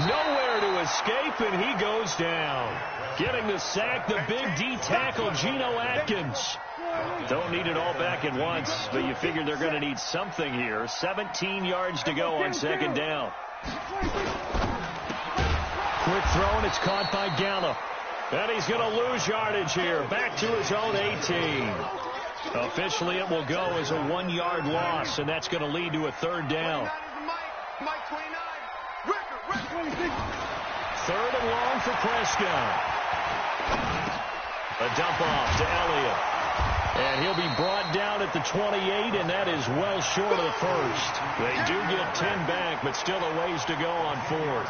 Nowhere to escape, and he goes down. Getting the sack, the big D tackle, Geno Atkins. Don't need it all back at once, but you figure they're going to need something here. 17 yards to go on second down. Quick throw, and it's caught by Gallup. And he's going to lose yardage here. Back to his own 18. Officially, it will go as a 1-yard loss, and that's going to lead to a third down. Third and long for Prescott. A dump off to Elliott. And he'll be brought down at the 28, and that is well short of the first. They do get 10 back, but still a ways to go on fourth.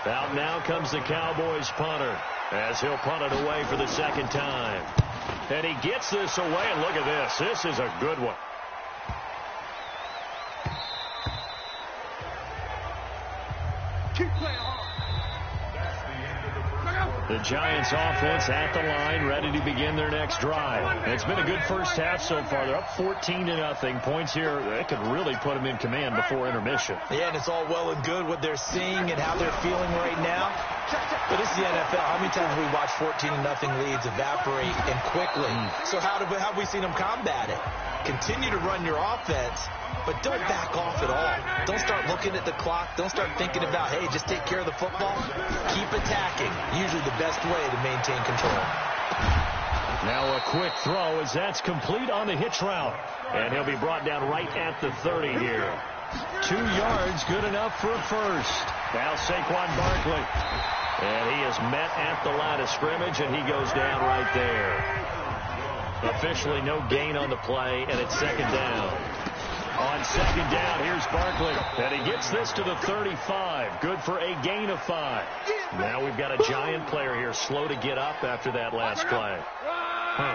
Out now comes the Cowboys punter, as he'll punt it away for the second time. And he gets this away, and look at this. This is a good one. Keep playing hard. The Giants offense at the line, ready to begin their next drive. And it's been a good first half so far. They're up 14-0. Points here, that could really put them in command before intermission. Yeah, and it's all well and good what they're seeing and how they're feeling right now. But this is the NFL. How many times have we watched 14-0 leads evaporate and quickly? So how have we seen them combat it? Continue to run your offense, but don't back off at all. Don't start looking at the clock. Don't start thinking about, hey, just take care of the football. Keep attacking. Usually the best way to maintain control. Now a quick throw as that's complete on the hitch route. And he'll be brought down right at the 30 here. 2 yards, good enough for a first. Now Saquon Barkley. And he is met at the line of scrimmage, and he goes down right there. Officially no gain on the play, and it's second down. On second down, here's Barkley. And he gets this to the 35. Good for a gain of 5. Now we've got a Giant player here slow to get up after that last play.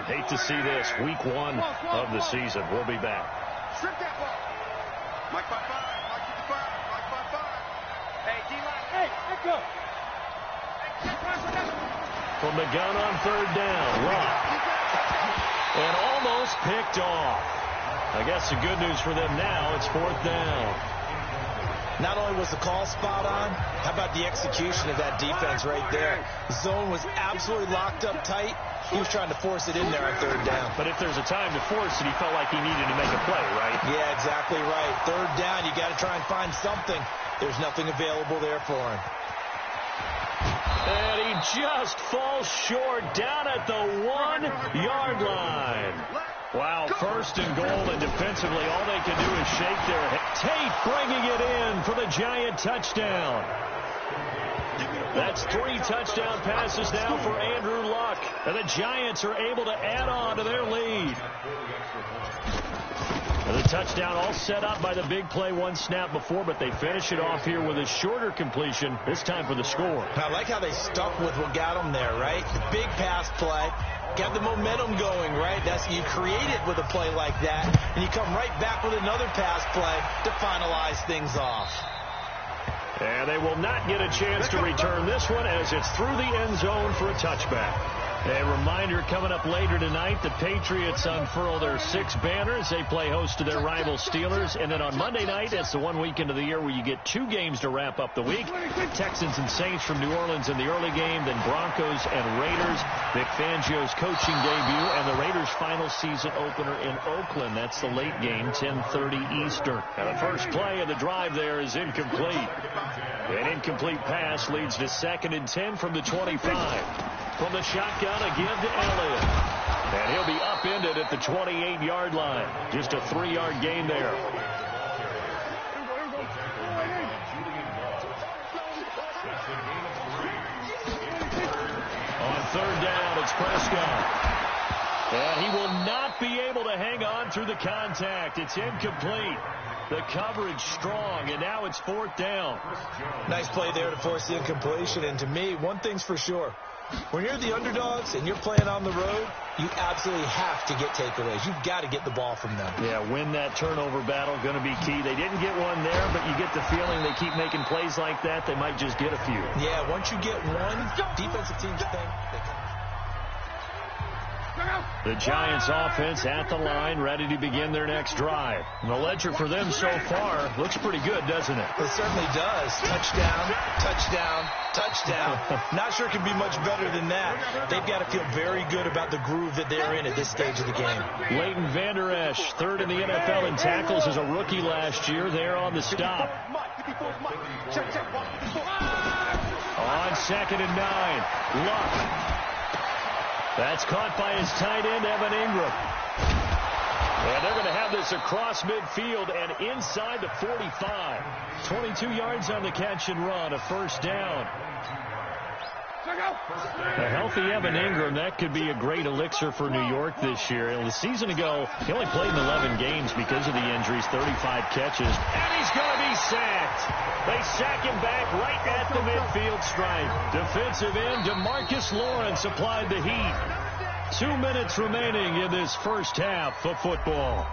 Hate to see this. Week 1 of the season. We'll be back. Strip that ball. Mike 5-5. Mike 55. Mike 5-5. Hey, D-line. Hey, let's go. From the gun on third down. Rock. And almost picked off. I guess the good news for them now, it's fourth down. Not only was the call spot on, how about the execution of that defense right there? The zone was absolutely locked up tight. He was trying to force it in there on third down. But if there's a time to force it, he felt like he needed to make a play, right? Yeah, exactly right. Third down, you got to try and find something. There's nothing available there for him. And he just falls short down at the 1-yard line. Wow, first and goal, and defensively all they can do is shake their head. Tate bringing it in for the Giant touchdown. That's 3 touchdown passes now for Andrew Luck. And the Giants are able to add on to their lead. And the touchdown all set up by the big play 1 snap before, but they finish it off here with a shorter completion, this time for the score. I like how they stuck with what got them there, right? The big pass play. Got the momentum going, right? You create it with a play like that, and you come right back with another pass play to finalize things off. And they will not get a chance to return this one as it's through the end zone for a touchback. A reminder coming up later tonight, the Patriots unfurl their 6 banners. They play host to their rival Steelers. And then on Monday night, it's the 1 weekend of the year where you get 2 games to wrap up the week. Texans and Saints from New Orleans in the early game, then Broncos and Raiders. Vic Fangio's coaching debut, and the Raiders' final season opener in Oakland. That's the late game, 10:30 Eastern. And the first play of the drive there is incomplete. An incomplete pass leads to 2nd and 10 from the 25. From the shotgun, a give to Elliott. And he'll be upended at the 28-yard line. Just a 3-yard gain there. On third down, it's Prescott. And he will not be able to hang on through the contact. It's incomplete. The coverage strong, and now it's 4th down. Nice play there to force the incompletion. And to me, one thing's for sure. When you're the underdogs and you're playing on the road, you absolutely have to get takeaways. You've got to get the ball from them. Yeah, win that turnover battle, going to be key. They didn't get one there, but you get the feeling they keep making plays like that, they might just get a few. Yeah, once you get one, defensive teams think they can. The Giants offense at the line, ready to begin their next drive. And the ledger for them so far looks pretty good, doesn't it? It certainly does. Touchdown, touchdown, touchdown. Not sure it can be much better than that. They've got to feel very good about the groove that they're in at this stage of the game. Leighton Vander Esch, third in the NFL in tackles as a rookie last year. There on the stop. On 2nd and 9, Luck. That's caught by his tight end, Evan Ingram. And they're going to have this across midfield and inside the 45. 22 yards on the catch and run, a first down. A healthy Evan Ingram, that could be a great elixir for New York this year. And a season ago, he only played in 11 games because of the injuries, 35 catches. And he's going to be sacked. They sack him back right at the midfield stripe. Defensive end DeMarcus Lawrence applied the heat. 2 minutes remaining in this first half of football.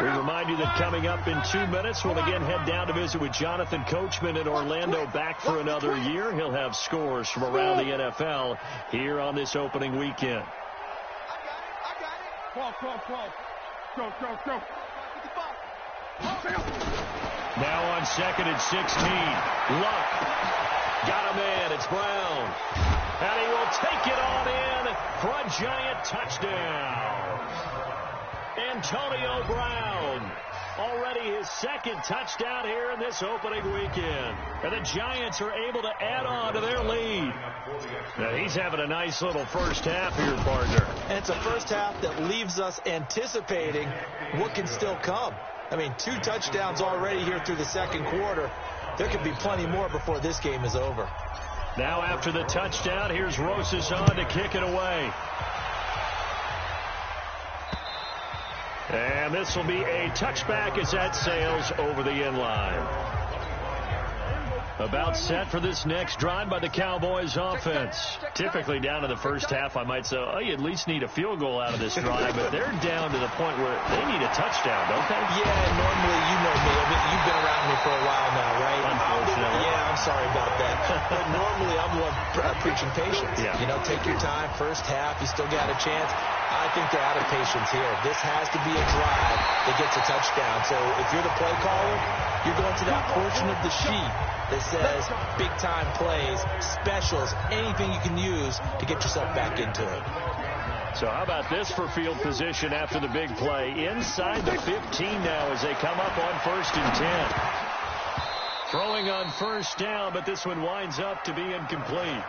We remind you that coming up in 2 minutes, we'll again head down to visit with Jonathan Coachman in Orlando, back for another year. He'll have scores from around the NFL here on this opening weekend. Now on 2nd and 16, Luck got a man. It's Brown. And he will take it on in for a Giant touchdown. Antonio Brown, already his second touchdown here in this opening weekend. And the Giants are able to add on to their lead. Now he's having a nice little first half here, partner. And it's a first half that leaves us anticipating what can still come. I mean, 2 touchdowns already here through the second quarter. There could be plenty more before this game is over. Now after the touchdown, here's Rosas on to kick it away. And this will be a touchback as that sails over the end line. About set for this next drive by the Cowboys offense. Typically down in the first half, I might say, oh, you at least need a field goal out of this drive. But they're down to the point where they need a touchdown, don't they? Yeah, normally, you know me. I mean, you've been around me for a while now, right? Unfortunately. Yeah, I'm sorry about that. But normally, I'm the one preaching patience. Yeah. You know, take your time. First half, you still got a chance. I think they're out of patience here. This has to be a drive that gets a touchdown. So if you're the play caller, you're going to that portion of the sheet that says big-time plays, specials, anything you can use to get yourself back into it. So how about this for field position after the big play? Inside the 15 now as they come up on 1st and 10. Throwing on first down, but this one winds up to be incomplete.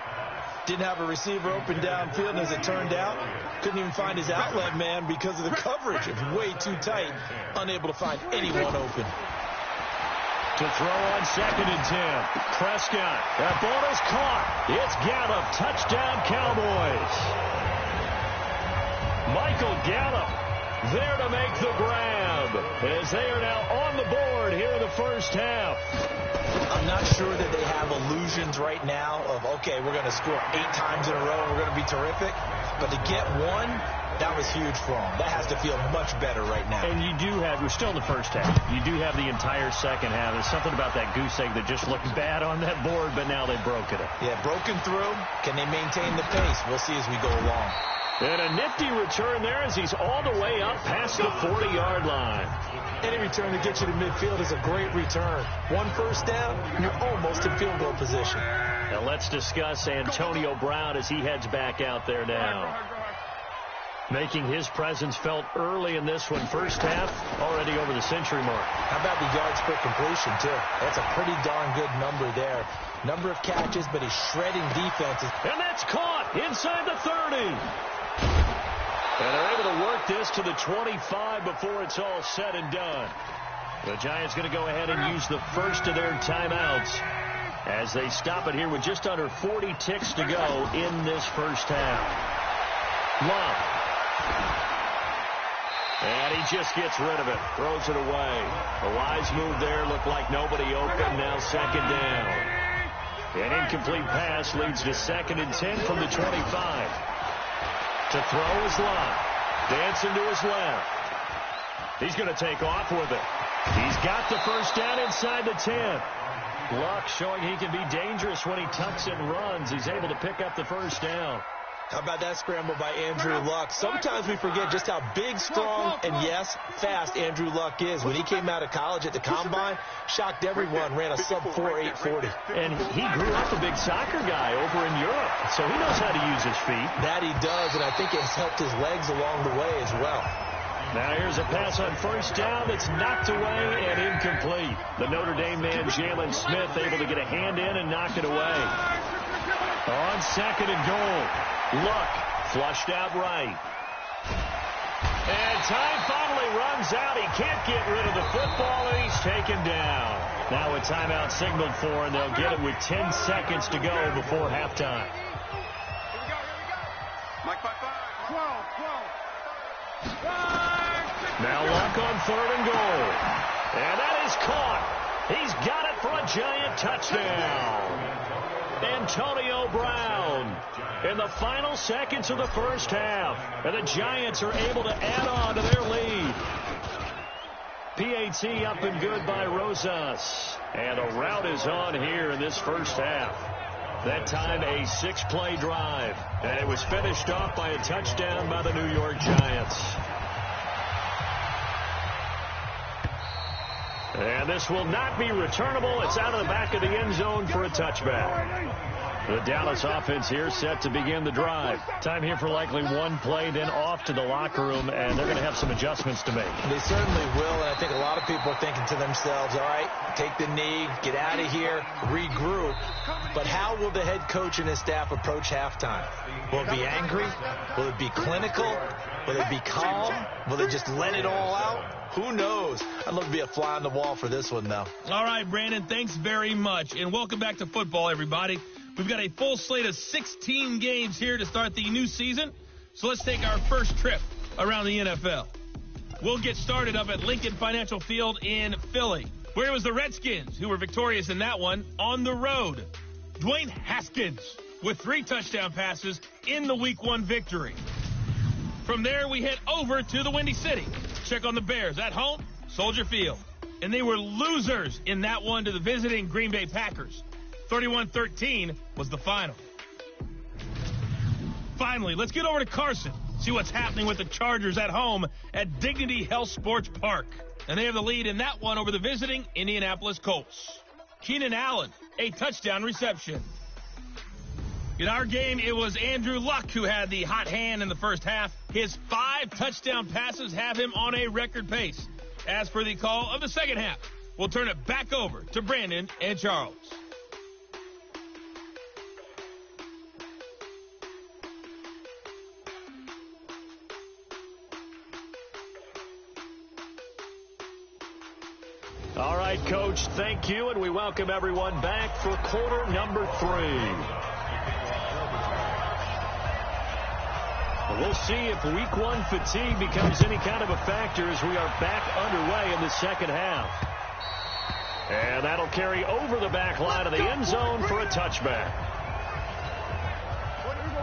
Didn't have a receiver open downfield, and as it turned out, couldn't even find his outlet man because of the coverage. It was way too tight, unable to find anyone open. To throw on 2nd and 10. Prescott. That ball is caught. It's Gallup. Touchdown, Cowboys. Michael Gallup there to make the grab as they are now on the board here in the first half. I'm not sure that they have illusions right now of, okay, we're going to score 8 times in a row and we're going to be terrific. But to get one, that was huge for them. That has to feel much better right now. And you do have, we're still in the first half. You do have the entire second half. There's something about that goose egg that just looked bad on that board, but now they've broken it. Yeah, broken through. Can they maintain the pace? We'll see as we go along. And a nifty return there as he's all the way up past the 40-yard line. Any return that gets you to midfield is a great return. 1 first down, you're almost in field goal position. Now let's discuss Antonio Brown as he heads back out there now. Making his presence felt early in this one. First half, already over the century mark. How about the yards per completion, too? That's a pretty darn good number there. Number of catches, but he's shredding defenses. And that's caught inside the 30. And they're able to work this to the 25 before it's all said and done. The Giants going to go ahead and use the first of their timeouts as they stop it here with just under 40 ticks to go in this first half. Love. And he just gets rid of it. Throws it away. A wise move there. Looked like nobody open. Now 2nd down. An incomplete pass leads to 2nd and 10 from the 25. To throw is Love. Dancing to his left. He's going to take off with it. He's got the first down inside the 10. Luck showing he can be dangerous when he tucks and runs. He's able to pick up the first down. How about that scramble by Andrew Luck? Sometimes we forget just how big, strong, and yes, fast Andrew Luck is. When he came out of college at the Combine, shocked everyone, ran a sub-4 840. And he grew up a big soccer guy over in Europe, so he knows how to use his feet. That he does, and I think it's helped his legs along the way as well. Now here's a pass on first down that's knocked away and incomplete. The Notre Dame man, Jalen Smith, able to get a hand in and knock it away. On second and goal, Luck flushed out right. And time finally runs out. He can't get rid of the football, and he's taken down. Now a timeout signaled for, and they'll get it with 10 seconds to go before halftime. Now Luck on third and goal. And that is caught. He's got it for a giant touchdown. Antonio Brown in the final seconds of the first half. And the Giants are able to add on to their lead. PAT up and good by Rosas. And a rout is on here in this first half. That time a 6-play drive. And it was finished off by a touchdown by the New York Giants. And this will not be returnable. It's out of the back of the end zone for a touchback. The Dallas offense here set to begin the drive. Time here for likely one play, then off to the locker room, and they're going to have some adjustments to make. They certainly will, and I think a lot of people are thinking to themselves, all right, take the knee, get out of here, regroup. But how will the head coach and his staff approach halftime? Will it be angry? Will it be clinical? Will it be calm? Will they just let it all out? Who knows? I'd love to be a fly on the wall for this one, though. All right, Brandon, thanks very much. And welcome back to football, everybody. We've got a full slate of 16 games here to start the new season. So let's take our first trip around the NFL. We'll get started up at Lincoln Financial Field in Philly, where it was the Redskins who were victorious in that one on the road. Dwayne Haskins with 3 touchdown passes in the Week 1 victory. From there, we head over to the Windy City. Check on the Bears at home, Soldier Field. And they were losers in that one to the visiting Green Bay Packers. 31-13 was the final. Finally, let's get over to Carson. See what's happening with the Chargers at home at Dignity Health Sports Park. And they have the lead in that one over the visiting Indianapolis Colts. Keenan Allen, a touchdown reception. In our game, it was Andrew Luck who had the hot hand in the first half. His 5 touchdown passes have him on a record pace. As for the call of the second half, we'll turn it back over to Brandon and Charles. All right, Coach, thank you, and we welcome everyone back for quarter number 3. We'll see if Week 1 fatigue becomes any kind of a factor as we are back underway in the second half. And that'll carry over the back line of the end zone for a touchback.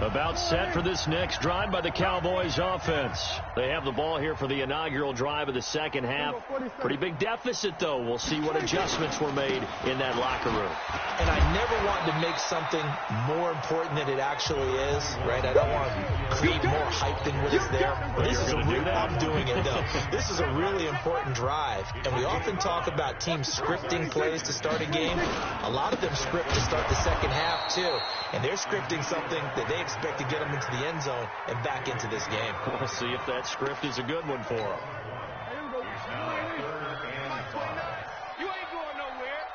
About set for this next drive by the Cowboys offense. They have the ball here for the inaugural drive of the second half. Pretty big deficit, though. We'll see what adjustments were made in that locker room. And I never want to make something more important than it actually is, right? I don't want to create more hype than what is there. This is I'm doing it, though. This is a really important drive. And we often talk about teams scripting plays to start a game. A lot of them script to start the second half, too. And they're scripting something that they expect to get them into the end zone and back into this game. We'll see if that script is a good one for them. You ain't going nowhere.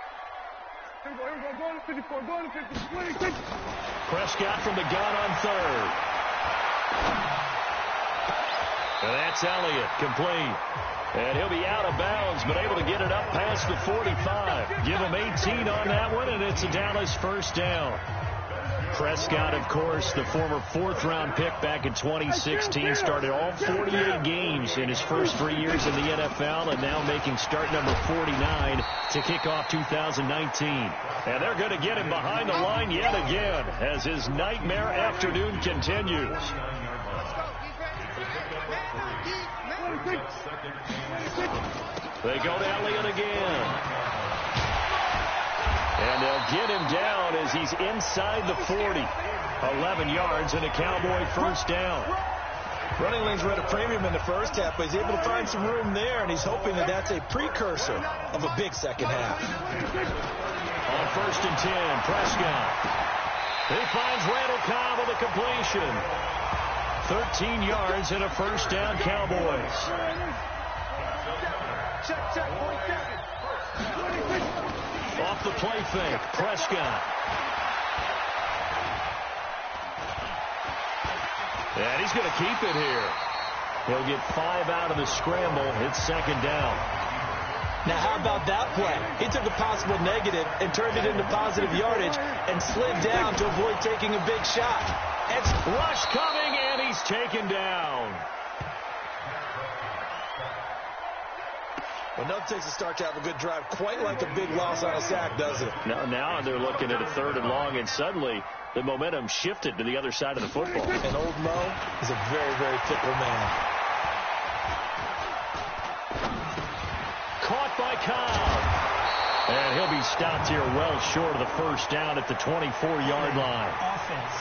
Prescott from the gun on third. And that's Elliott, complete. And he'll be out of bounds, but able to get it up past the 45. Give him 18 on that one, and it's a Dallas first down. Prescott, of course, the former 4th-round pick back in 2016, started all 48 games in his first 3 years in the NFL, and now making start number 49 to kick off 2019. And they're going to get him behind the line yet again as his nightmare afternoon continues. They go to Elliott again. And they'll get him down as he's inside the 40. 11 yards and a Cowboy first down. Running lanes were at a premium in the first half, but he's able to find some room there, and he's hoping that that's a precursor of a big second half. On 1st and 10, Prescott. He finds Randall Cobb with a completion. 13 yards and a first down, Cowboys. Off the play fake, Prescott. And he's going to keep it here. He'll get 5 out of the scramble. It's second down. Now, how about that play? He took a possible negative and turned it into positive yardage and slid down to avoid taking a big shot. Rush coming, and he's taken down. Well, nothing takes a start to have a good drive, quite like a big loss on a sack, does it? Now they're looking at a 3rd and long, and suddenly the momentum shifted to the other side of the football. And old Mo is a very, very fickle man. Caught by Cobb. And he'll be stopped here well short of the first down at the 24-yard line. Offense.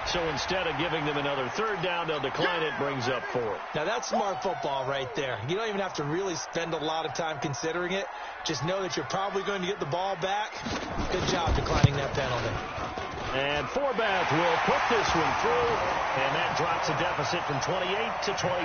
So instead of giving them another 3rd down, they'll decline it, brings up 4. Now, that's smart football right there. You don't even have to really spend a lot of time considering it. Just know that you're probably going to get the ball back. Good job declining that penalty. And Forbath will put this one through, and that drops a deficit from 28 to 25.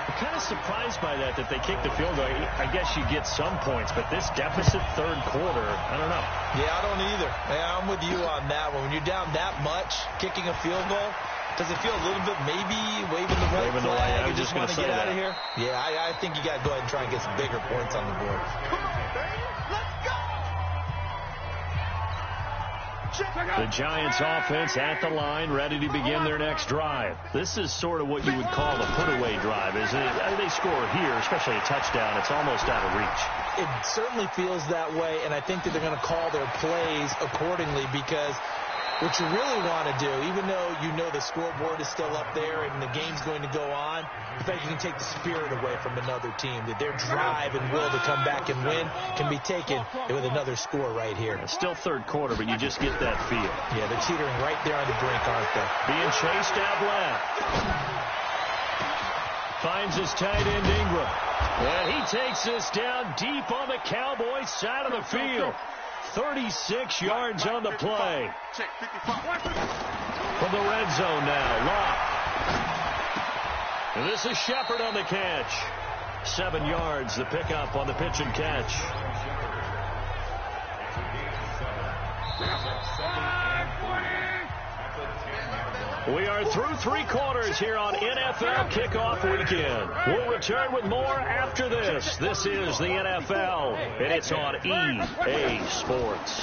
I'm kind of surprised by that they kicked the field goal. I guess you get some points, but this deficit 3rd quarter, I don't know. Yeah, I don't either. Yeah, I'm with you on that one. When you're down that much, kicking a field goal, does it feel a little bit maybe waving the red flag? I was just going to say get that. Out of here? Yeah, I think you got to go ahead and try and get some bigger points on the board. Come on, baby. Let's go. The Giants offense at the line, ready to begin their next drive. This is sort of what you would call a put-away drive, isn't it? They score here, especially a touchdown. It's almost out of reach. It certainly feels that way, and I think that they're going to call their plays accordingly because what you really want to do, even though you know the scoreboard is still up there and the game's going to go on, in fact, you can take the spirit away from another team, that their drive and will to come back and win can be taken with another score right here. It's still 3rd quarter, but you just get that feel. Yeah, they're teetering right there on the brink, aren't they? Being chased out left. Finds his tight end Ingram. And he takes this down deep on the Cowboys side of the field. 36 yards on the play. From the red zone now, Locke. And this is Shepard on the catch. 7 yards, the pickup on the pitch and catch. We are through 3 quarters here on NFL Kickoff Weekend. We'll return with more after this. This is the NFL, and it's on EA Sports.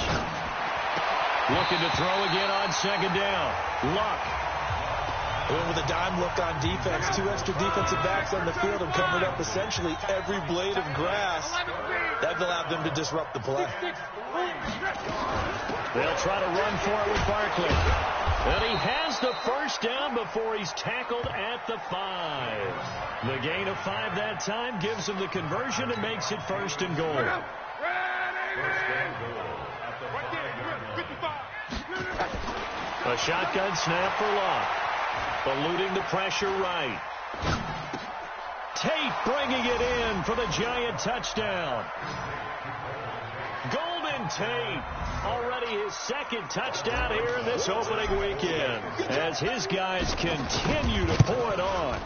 Looking to throw again on 2nd down. Luck. With a dime look on defense, 2 extra defensive backs on the field have covered up essentially every blade of grass. That allowed them to disrupt the play. They'll try to run for it with Barkley. And he has the first down before he's tackled at the 5. The gain of 5 that time gives him the conversion and makes it 1st and goal. A shotgun snap for Locke. Eluding the pressure right. Tate bringing it in for the Giant touchdown. Golden Tate. Already his 2nd touchdown here in this opening weekend as his guys continue to pour it on.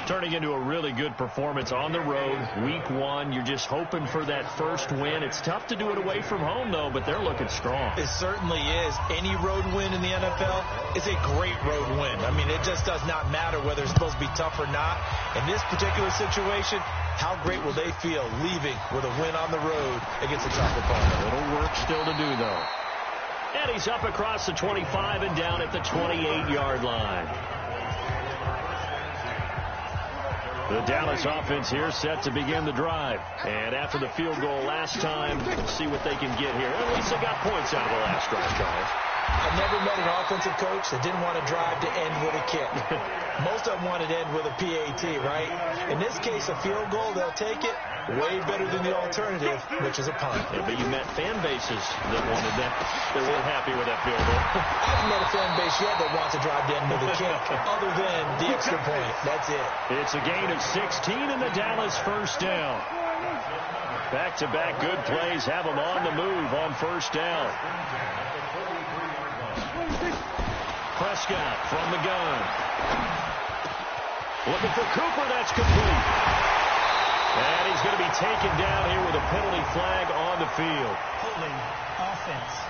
Turning into a really good performance on the road. Week 1, you're just hoping for that first win. It's tough to do it away from home, though, but they're looking strong. It certainly is. Any road win in the NFL is a great road win. I mean, it just does not matter whether it's supposed to be tough or not. In this particular situation, how great will they feel leaving with a win on the road against a tough opponent? A little work still to do, though. And he's up across the 25 and down at the 28-yard line. The Dallas offense here set to begin the drive. And after the field goal last time, we'll see what they can get here. At least they got points out of the last drive, Charles. I never met an offensive coach that didn't want to drive to end with a kick. Most of them wanted to end with a PAT, right? In this case, a field goal, they'll take it. Way better than the alternative, which is a punt. Yeah, but you met fan bases that wanted that. They weren't happy with that field goal. I haven't met a fan base yet that wants to drive to end with a kick, other than the extra point. That's it. It's a gain of 16 in the Dallas first down. Back-to-back good plays have them on the move on first down. Prescott from the gun. Looking for Cooper. That's complete. And he's going to be taken down here with a penalty flag on the field. Holding offense.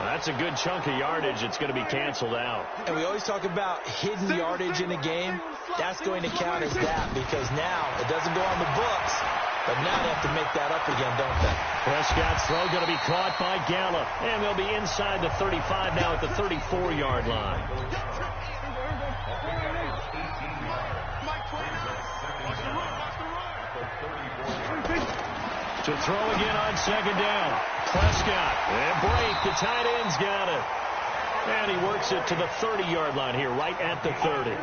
That's a good chunk of yardage. It's going to be canceled out. And we always talk about hidden yardage in a game. That's going to count as that because now it doesn't go on the books, but now they have to make that up again, don't they? Prescott's throw going to be caught by Gallup. And they'll be inside the 35 now at the 34-yard line. To throw again on second down. Prescott. And break. The tight end's got it. And he works it to the 30-yard line here, right at the 30.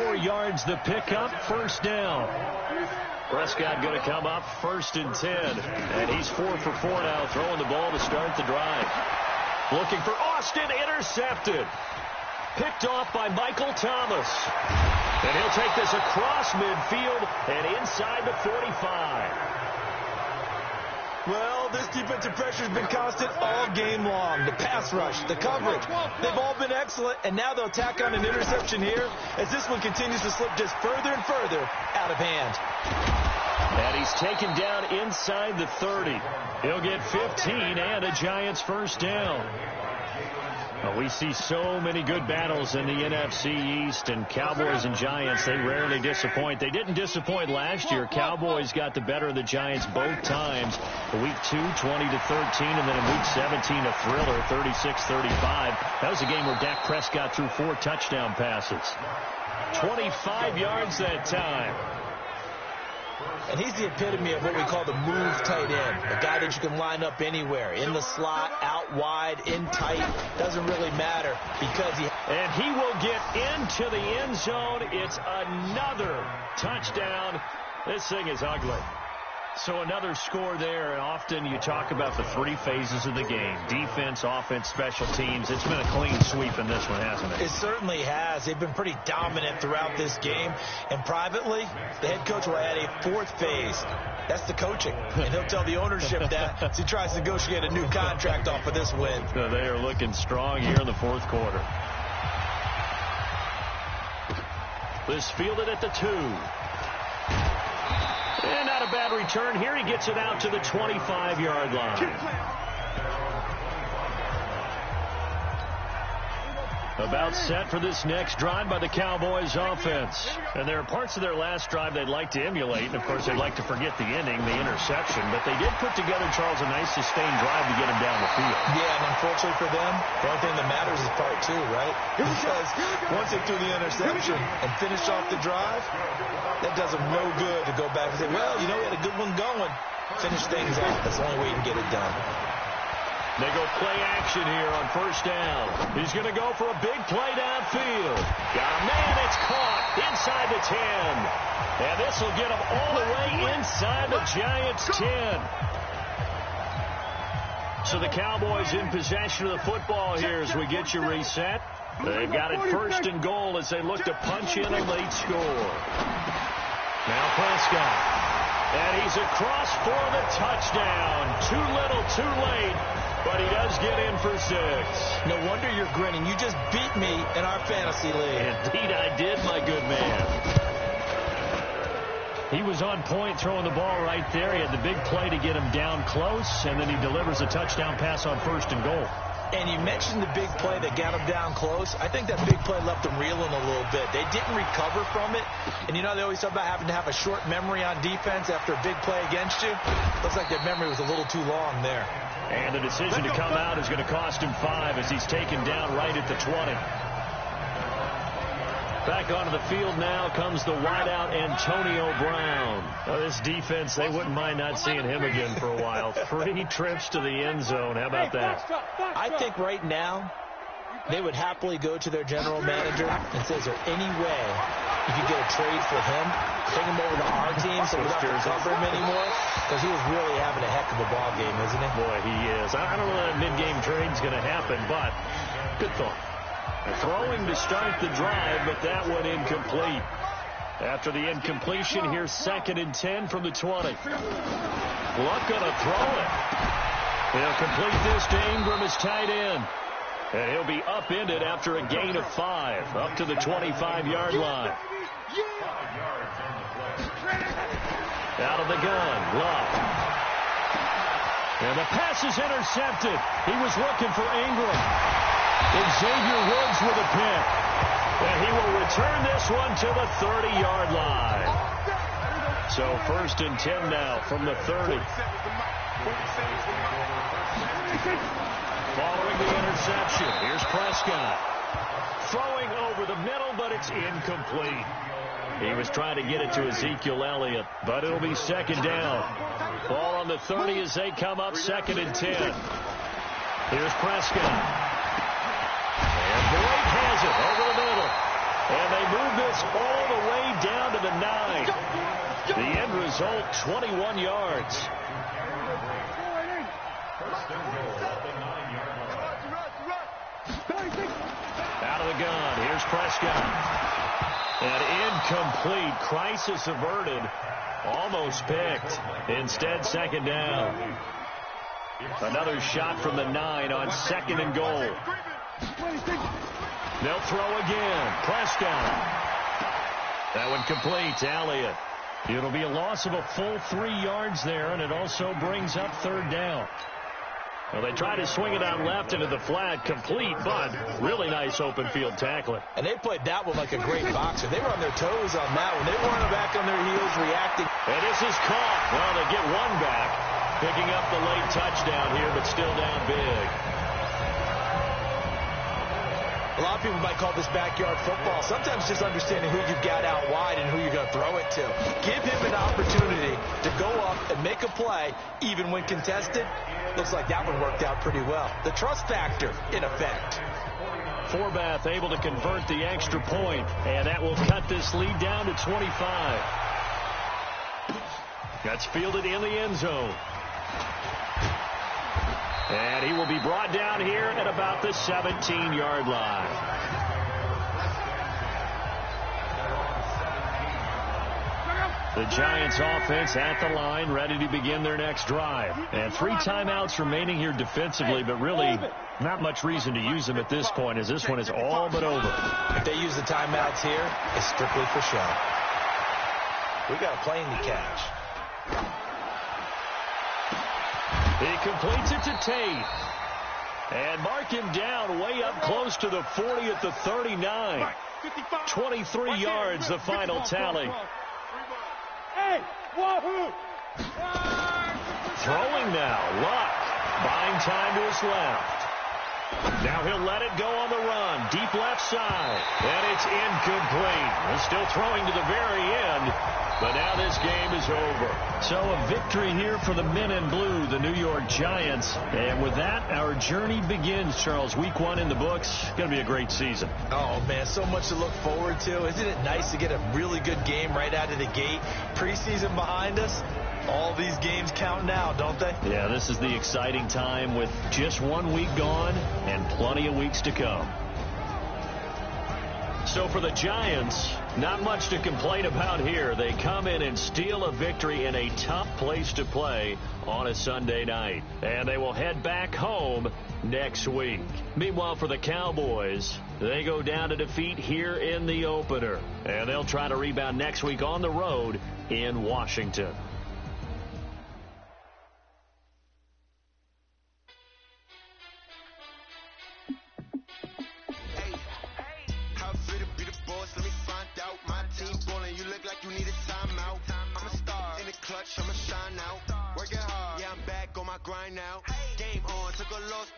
4 yards the pickup, first down. Prescott going to come up first and 10. And he's 4 for 4 now, throwing the ball to start the drive. Looking for Austin, intercepted. Picked off by Michael Thomas. And he'll take this across midfield and inside the 45. Well, this defensive pressure has been constant all game long. The pass rush, the coverage, they've all been excellent, and now they'll tack on an interception here as this one continues to slip just further and further out of hand. And he's taken down inside the 30. He'll get 15 and a Giants first down. Well, we see so many good battles in the NFC East, and Cowboys and Giants, they rarely disappoint. They didn't disappoint last year. Cowboys got the better of the Giants both times. Week 2, 20-13, and then in Week 17, a thriller, 36-35. That was a game where Dak Prescott threw 4 touchdown passes. 25 yards that time. And he's the epitome of what we call the move tight end. A guy that you can line up anywhere. In the slot, out wide, in tight. Doesn't really matter because he... And he will get into the end zone. It's another touchdown. This thing is ugly. So another score there, and often you talk about the 3 phases of the game. Defense, offense, special teams. It's been a clean sweep in this one, hasn't it? It certainly has. They've been pretty dominant throughout this game. And privately, the head coach will add a 4th phase. That's the coaching. And he'll tell the ownership that as he tries to negotiate a new contract off of this win. So they are looking strong here in the 4th quarter. This fielded at the 2. And not a bad return here. He gets it out to the 25-yard line. About set for this next drive by the Cowboys offense. And there are parts of their last drive they'd like to emulate. And, of course, they'd like to forget the ending, the interception. But they did put together, Charles, a nice sustained drive to get him down the field. Yeah, and unfortunately for them, the only thing that matters is part 2, right? Because once they threw the interception and finished off the drive, that does them no good to go back and say, well, you know, we had a good one going. Finish things out. That's the only way you can get it done. They go play action here on first down. He's going to go for a big play downfield. Got a man, it's caught inside the 10. And this will get him all the way inside the Giants' 10. So the Cowboys in possession of the football here as we get you reset. They've got it first and goal as they look to punch in a late score. Now Prescott. And he's across for the touchdown. Too little, too late. But he does get in for 6. No wonder you're grinning. You just beat me in our fantasy league. Indeed I did, my good man. He was on point throwing the ball right there. He had the big play to get him down close, and then he delivers a touchdown pass on first and goal. And you mentioned the big play that got him down close. I think that big play left him reeling a little bit. They didn't recover from it. And, you know, they always talk about having to have a short memory on defense after a big play against you. Looks like that memory was a little too long there. And the decision to come out is going to cost him 5 as he's taken down right at the 20. Back onto the field now comes the wideout Antonio Brown. Now, this defense, they wouldn't mind not seeing him again for a while. 3 trips to the end zone. How about that? I think right now they would happily go to their general manager and say, is there any way you could get a trade for him, bring him over to our team so we don't have to cover him anymore? Because he is really having a heck of a ball game, isn't he? Boy, he is. I don't know that mid-game trade's going to happen, but good thought. Throwing to start the drive, but that one incomplete. After the incompletion, here's 2nd and 10 from the 20. Luck going to throw it. He'll complete this to Ingram as tight end. And he'll be upended after a gain of 5, up to the 25-yard line. Out of the gun, Luck. And the pass is intercepted. He was looking for Ingram. Xavier Woods with a pick. And he will return this one to the 30-yard line. So 1st and 10 now from the 30. Following the interception, here's Prescott. Throwing over the middle, but it's incomplete. He was trying to get it to Ezekiel Elliott, but it'll be 2nd down. Ball on the 30 as they come up 2nd and 10. Here's Prescott. And Boyd has it over the middle. And they move this all the way down to the 9. The end result, 21 yards. Out of the gun. Here's Prescott. And incomplete. Crisis averted. Almost picked. Instead, 2nd down. Another shot from the 9 on 2nd and goal. They'll throw again. Prescott. That one complete to Elliott. It'll be a loss of a full 3 yards there, and it also brings up 3rd down. Well, they try to swing it out left into the flat, complete, but really nice open field tackling. And they played that one like a great boxer. They were on their toes on that one. They weren't back on their heels reacting. And this is caught. Well, they get one back, picking up the late touchdown here, but still down big. A lot of people might call this backyard football. Sometimes just understanding who you've got out wide and who you're going to throw it to. Give him an opportunity to go up and make a play, even when contested. Looks like that one worked out pretty well. The trust factor, in effect. Forbath able to convert the extra point, and that will cut this lead down to 25. That's fielded in the end zone. And he will be brought down here at about the 17-yard line. The Giants offense at the line, ready to begin their next drive. And 3 timeouts remaining here defensively, but really not much reason to use them at this point, as this one is all but over. If they use the timeouts here, it's strictly for show. We got a plane to catch. He completes it to Tate. And mark him down way up close to the 40 at the 39. 23 yards, the final tally. Throwing now, Luck. Buying time to his left. Now he'll let it go on the run. Deep left side. And it's incomplete. He's still throwing to the very end. But now this game is over. So a victory here for the men in blue, the New York Giants. And with that, our journey begins, Charles. Week 1 in the books. Going to be a great season. Oh, man, so much to look forward to. Isn't it nice to get a really good game right out of the gate? Preseason behind us. All these games count now, don't they? Yeah, this is the exciting time with just 1 week gone and plenty of weeks to come. So for the Giants, not much to complain about here. They come in and steal a victory in a tough place to play on a Sunday night. And they will head back home next week. Meanwhile, for the Cowboys, they go down to defeat here in the opener. And they'll try to rebound next week on the road in Washington.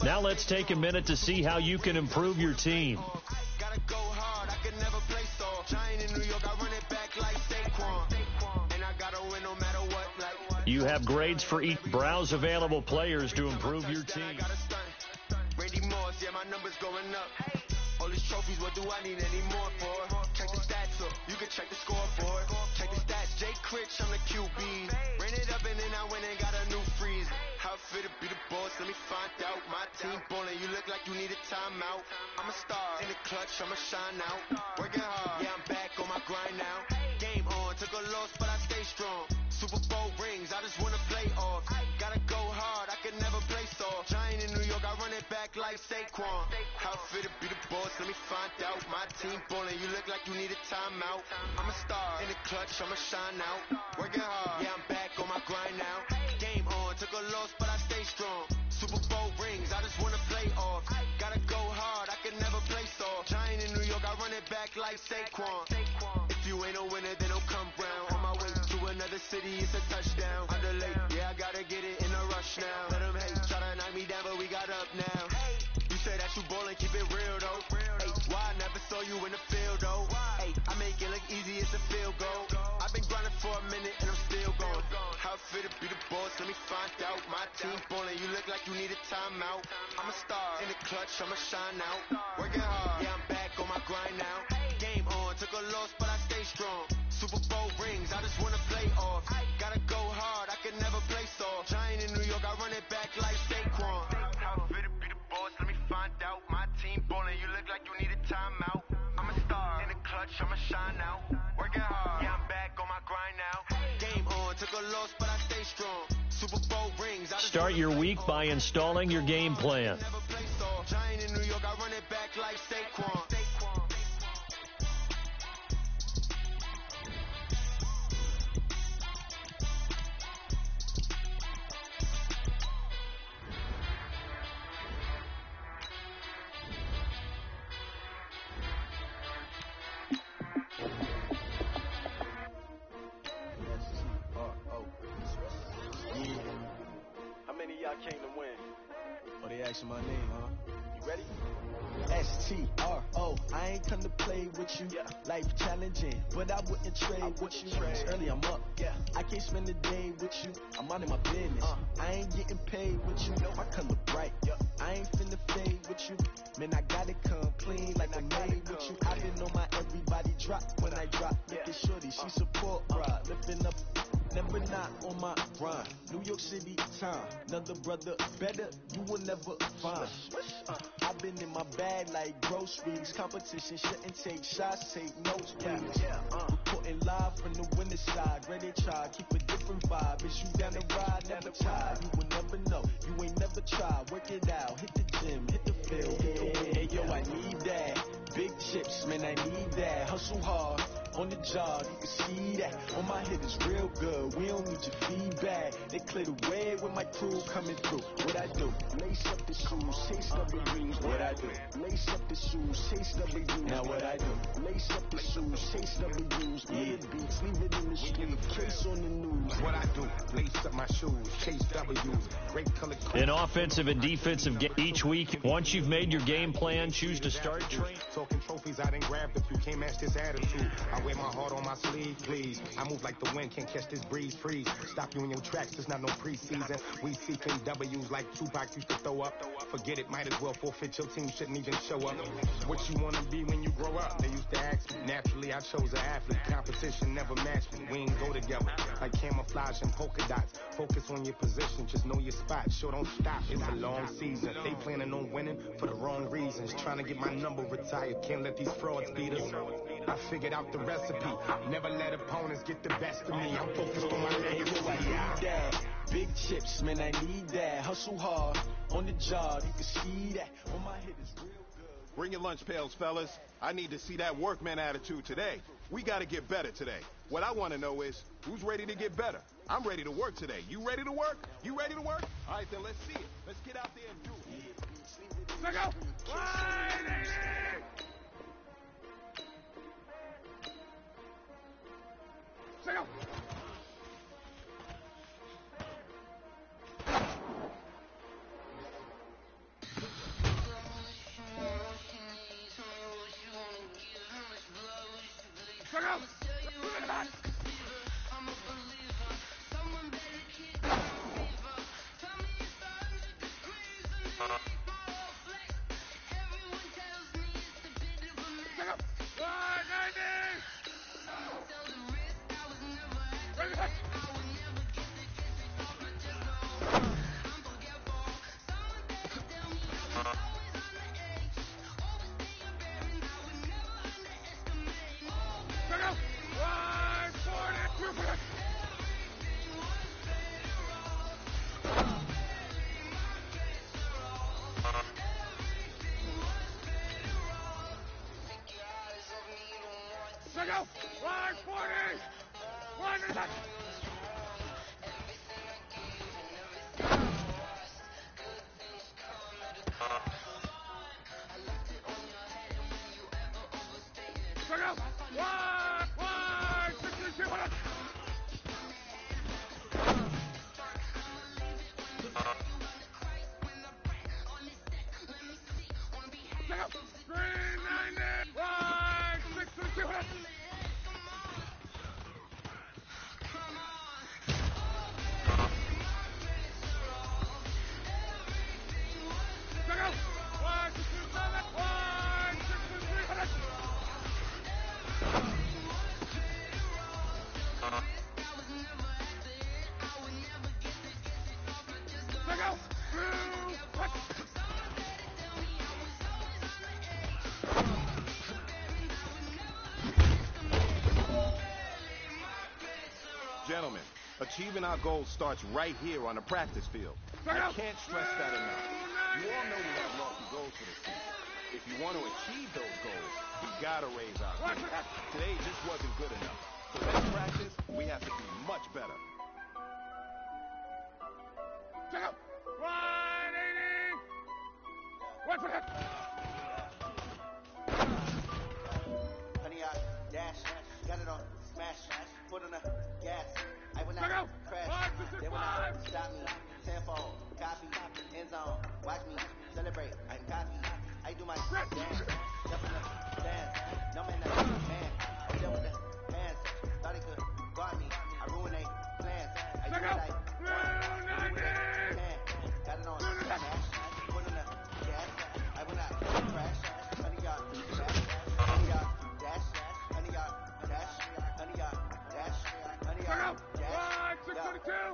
Now let's take a minute to see how you can improve your team. Gotta go hard, I can never play so. Giant in New York, I run it back like Saquon. And I gotta win no matter what. You have grades for each. Browse available players to improve your team. Randy Moss, yeah, my numbers going up. All these trophies, what do I need any more for? Check the stats up, you can check the scoreboard. Check the stats, Jay Critch, I'm the QB. Ran it up and then I went and got a new freeze. How fit to be the boss, let me find out. My team ballin', you look like you need a timeout. I'm a star, in the clutch, I'ma shine out. Working hard, yeah, I'm back on my grind now. Game on, took a loss, but I stay strong. Super Bowl rings, I just wanna play off. Gotta go hard, I can never play soft. Giant in New York, I run it back like Saquon. How fit to be the boss, let me find out. My team ballin', you look like you need a timeout. I'm a star, in the clutch, I'ma shine out. Working hard, yeah, I'm back on my grind now. Game on, took a loss, but I stay strong. Super Bowl rings, I just wanna play off. Gotta go hard, I can never play soft. Giant in New York, I run it back like Saquon. If you ain't a winner, then don't come round. On my way to another city, it's a touchdown. Underlay, yeah, I gotta get it in a rush now. Let them hate, try to knock me down, but we got up now. You say that you ballin', keep it real though. Hey, why I never saw you in the field though? Hey, I make it look easy, it's a field goal. I've been grinding for a minute and I'm still going. How fit to be the boss, let me find out. My team ballin', you look like you need a timeout. I'm a star, in the clutch, I'ma shine out. Working hard, yeah, I'm back on my grind now. Game on, took a loss, but I stay strong. Super Bowl rings, I just wanna play off. Gotta go hard, I can never play soft. Giant in New York, I run it back like Saquon. How fit to be the boss, let me find out. My team ballin', you look like you need a timeout. I'm a star, in the clutch, I'ma shine out. Working hard, yeah, I'm back on my grind now. Game on, took a loss, but I stay strong. Super Bowl rings, I just Start your week by installing your game plan. never play soft. Giant in New York, I run it back like Saquon. How many of y'all came to win? Oh, they asking my name, huh? You ready? S-T-R-O, I ain't come to play with you. Life challenging, but I wouldn't trade with you. It's early, I'm up. I can't spend a day with you. I'm out of my business. I ain't getting paid with you. I color bright. I ain't finna fade with you. Man, I gotta come clean like I made with you. I didn't know my everybody drop when I drop. Look at shorty, she support ride. Lifting up, never not on my grind. New York City time, another brother better, you will never find. I've been in my bag like groceries. Competition shouldn't take shots, take notes, please. Reporting live from the winter side. Ready to try, keep a different vibe. Is you down the ride, never tired. You will never know, you ain't never tried. Work it out, hit the gym, hit the field. Hey, yo, I need that. Big chips, man, I need that. Hustle hard. On the job, you can see that. On my head is real good. We don't need your feedback. They clear the way with my crew coming through. What I do? Lace up the shoes, chase W's. What I do? Lace up the shoes, chase W's. Now what I do? Lace up the shoes, chase W's. Yeah, beats, leave it in the street. Case on the news. What I do? Lace up my shoes, chase W's. Great color. An offensive and defensive game each week. Once you've made your game plan, choose to start training. Talking trophies, I didn't grab the few. Can't match this attitude. I wear my heart on my sleeve, please. I move like the wind, can't catch this breeze, freeze. Stop you in your tracks, there's not no preseason. We seeking W's like Tupac used to throw up. Forget it, might as well forfeit. Your team shouldn't even show up. What you wanna be when you grow up? They used to ask me. Naturally, I chose an athlete. Competition never matched me. We ain't go together like camouflage and polka dots. Focus on your position, just know your spot. Sure, don't stop. It's a long season. They planning on winning for the wrong reasons. Trying to get my number retired. Can't let these frauds beat us. I figured out the recipe. Never let opponents get the best of me. I'm focused on my legacy. I need that. Big chips, man, I need that. Hustle hard on the job, you can see that. On my head is real good. Bring your lunch pails, fellas. I need to see that workman attitude today. We got to get better today. What I want to know is, who's ready to get better? I'm ready to work today. You ready to work? You ready to work? All right, then let's see it. Let's get out there and do it. Let's go! Let's go! Gentlemen, achieving our goals starts right here on the practice field. I can't stress that enough. You all know we have lofty goals for the season. If you want to achieve those goals, we gotta raise our game. Today just wasn't good enough. So next practice, we have to be much better. Honey, I dash, got it on, smash, put on the gas. I will not crash, they will not stop me. Tenfold, copy, end zone, watch me celebrate. I'm copy, I do my dance, jump in the dance, numb in the man. I deal with the hands, thought he could guard me. I ruin they plans. I do what I want, got it on, smash, put on the gas. I will not crash, honey, y'all dash, honey, y'all dash, honey, y'all dash, honey, y'all dash, honey, y'all dash.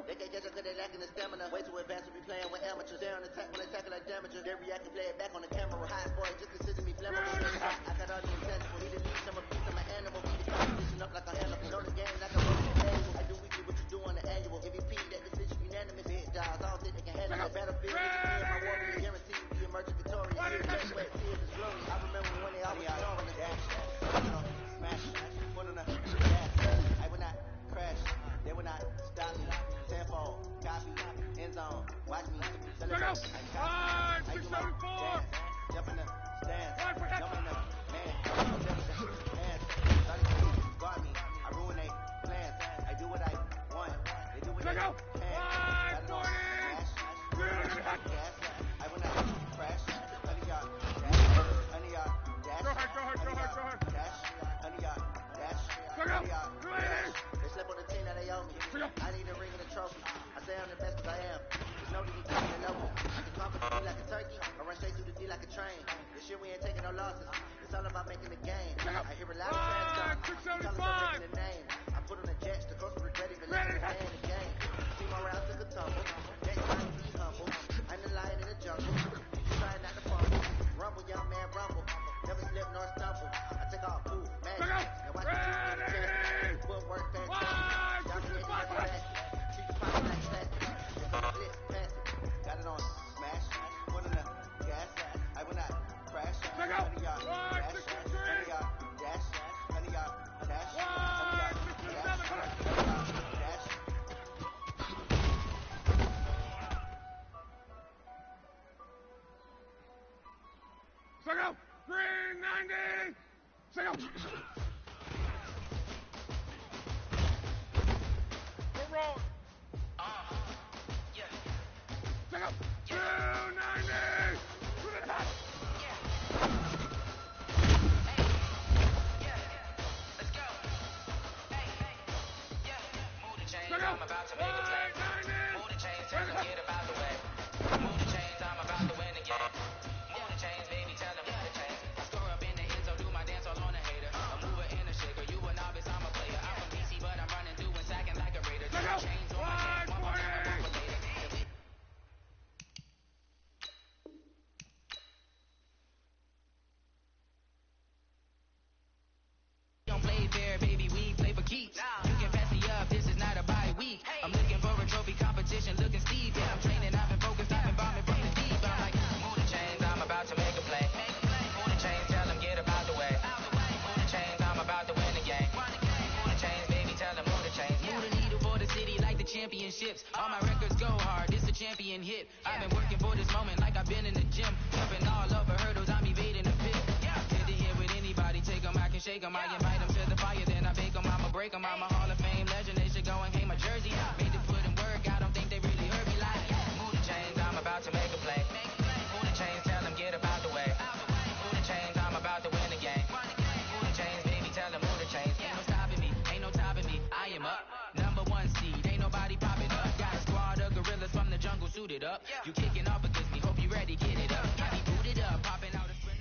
They can't catch up 'cause they lacking the stamina. Way too advanced to be playing with amateurs. They're on attack when they tackle like damages. They react and play it back on the camera. Hot boy, just consider me flammable. I got all the intangible. He the least, I'm a beast, I'm an animal. Beat the competition up like a animal. Know the game like a manual. I do weekly what you do on the annual. MVP, that decision unanimous. Big dogs, I don't think they can handle it. Battlefield, my warrior guaranteed to be emerging victorious. Can't wait, see his glory. I remember when they always saw on the dash. Smash, put on the gas. I will not crash. They will not stop me. Tenfold, copy, end zone, watch me celebrate. I'm copy, I do my dance, jump in the stands, jump in the man, I deal with the hands, thought he could guard me. I ruin they plans. I do what I want. They do what they can. Got it on smash, gas. I will not crash. Honey, y'all dash. Honey, y'all dash. Honey, y'all dash. Honey, y'all dash. Honey, y'all dash. They slept on the team that they owe me. I need a ring and a trophy. I say I'm the best 'cause I am. There's no need to keep it low. I can conquer the D like a turkey. I run straight through the D like a train. This year we ain't taking no losses. It's all about making the game. I hear a lot of trash talk. Tell us I'm making a name. I put on the jets. The coach will regret even letting me stay in the game. Team around took a tumble. Next time be humble. I'm the lion in the jungle. You try not to fumble. Rumble, young man, rumble. Never slip nor stumble. I take all cool, magic. Now watch the truth in the chest. Footwork, fantastic. Y'all can get the back. Keep the pocket like plastic. It's on the blitz, pass it. Got it on smash. Put on the gas. I will not crash. Honey, y'all dash. Honey, y'all dash. Honey, y'all dash. Honey, y'all dash. Honey, y'all dash. Go! 390! Go! Go roll! Yeah. Go! 290! I'm about to make a play. Move the chains, tell them get about the way. Move the chains, I'm about to win again. Move the chains, baby, tell them move the chains. I score up in the end zone, do my dance all on a hater. A mover and a shaker, you a novice, I'm a player. I'm from DC, but I'm running through and sacking like a raider. Chains on my chains, one more time, I'm a later. Don't play fair, baby, we play for keeps. You can pass me up, this is not a bye week. I'm looking for championships. All my records go hard, it's a champion hit. I've been working for this moment like I've been in the gym. Jumping all over hurdles, I'm evading the pit. Head to head with anybody, take them, I can shake them. I invite them to the fire, then I bake them, I'ma break them. I'm a Hall of Fame legend, they should go and hang my jersey. Made to put in work, I don't think they really heard me like, move the chains, I'm about to make a play. Move the chains, tell them get up out the way. Move the chains, I'm about to win the game. Move the chains, baby, tell them move the chains. Ain't no stopping me, ain't no topping me, I am up. Number one seed, ain't nobody popping up. Got a squad of gorillas from the jungle suited up. You kicking off against me, hope you ready, get it up. I be booted up, popping out a sprint.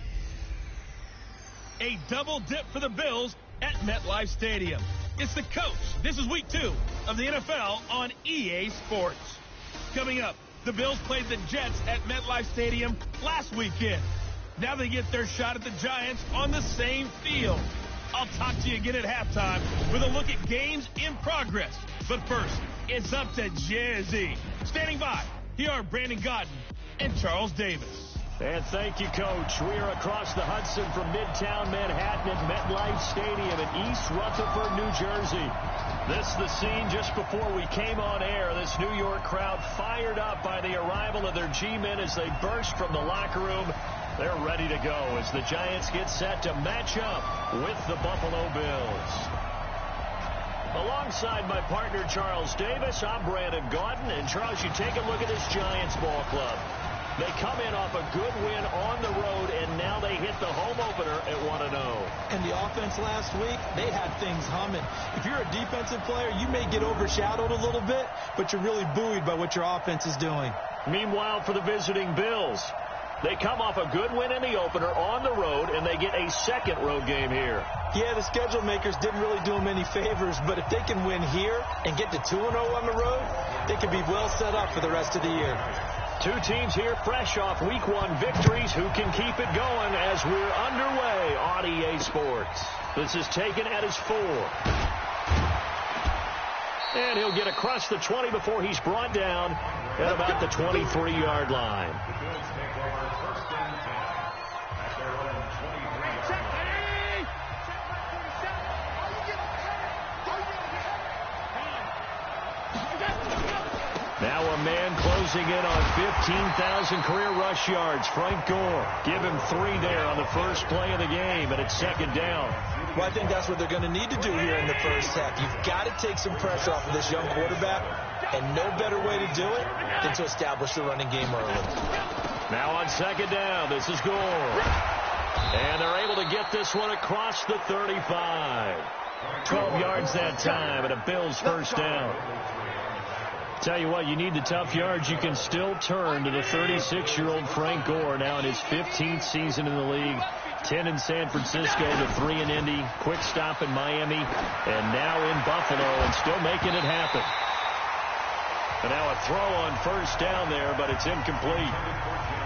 A double dip for the Bills at MetLife Stadium. It's the coach. This is week 2 of the NFL on EA Sports. Coming up, the Bills played the Jets at MetLife Stadium last weekend. Now they get their shot at the Giants on the same field. I'll talk to you again at halftime with a look at games in progress. But first, it's up to Jazzy. Standing by, here are Brandon Godden and Charles Davis. And thank you, Coach. We are across the Hudson from Midtown Manhattan at MetLife Stadium in East Rutherford, New Jersey. This is the scene just before we came on air. This New York crowd fired up by the arrival of their G-men as they burst from the locker room. They're ready to go as the Giants get set to match up with the Buffalo Bills. Alongside my partner, Charles Davis, I'm Brandon Gaudin. And, Charles, you take a look at this Giants ball club. They come in off a good win on the road, and now they hit the home opener at 1-0. And the offense last week, they had things humming. If you're a defensive player, you may get overshadowed a little bit, but you're really buoyed by what your offense is doing. Meanwhile, for the visiting Bills, they come off a good win in the opener on the road, and they get a second road game here. Yeah, the schedule makers didn't really do them any favors, but if they can win here and get to 2-0 on the road, they can be well set up for the rest of the year. Two teams here fresh off Week 1 victories who can keep it going as we're underway on EA Sports. This is taken at his 4. And he'll get across the 20 before he's brought down at about the 23-yard line. Now a man closing in on 15,000 career rush yards. Frank Gore. Give him 3 there on the first play of the game, and it's second down. Well, I think that's what they're going to need to do here in the first half. You've got to take some pressure off of this young quarterback, and no better way to do it than to establish the running game early. Now on second down, this is Gore. And they're able to get this one across the 35. 12 yards that time, and a Bills first down. Tell you what, you need the tough yards. You can still turn to the 36-year-old Frank Gore, now in his 15th season in the league. 10 in San Francisco, the 3 in Indy, quick stop in Miami, and now in Buffalo, and still making it happen. And now a throw on first down there, but it's incomplete.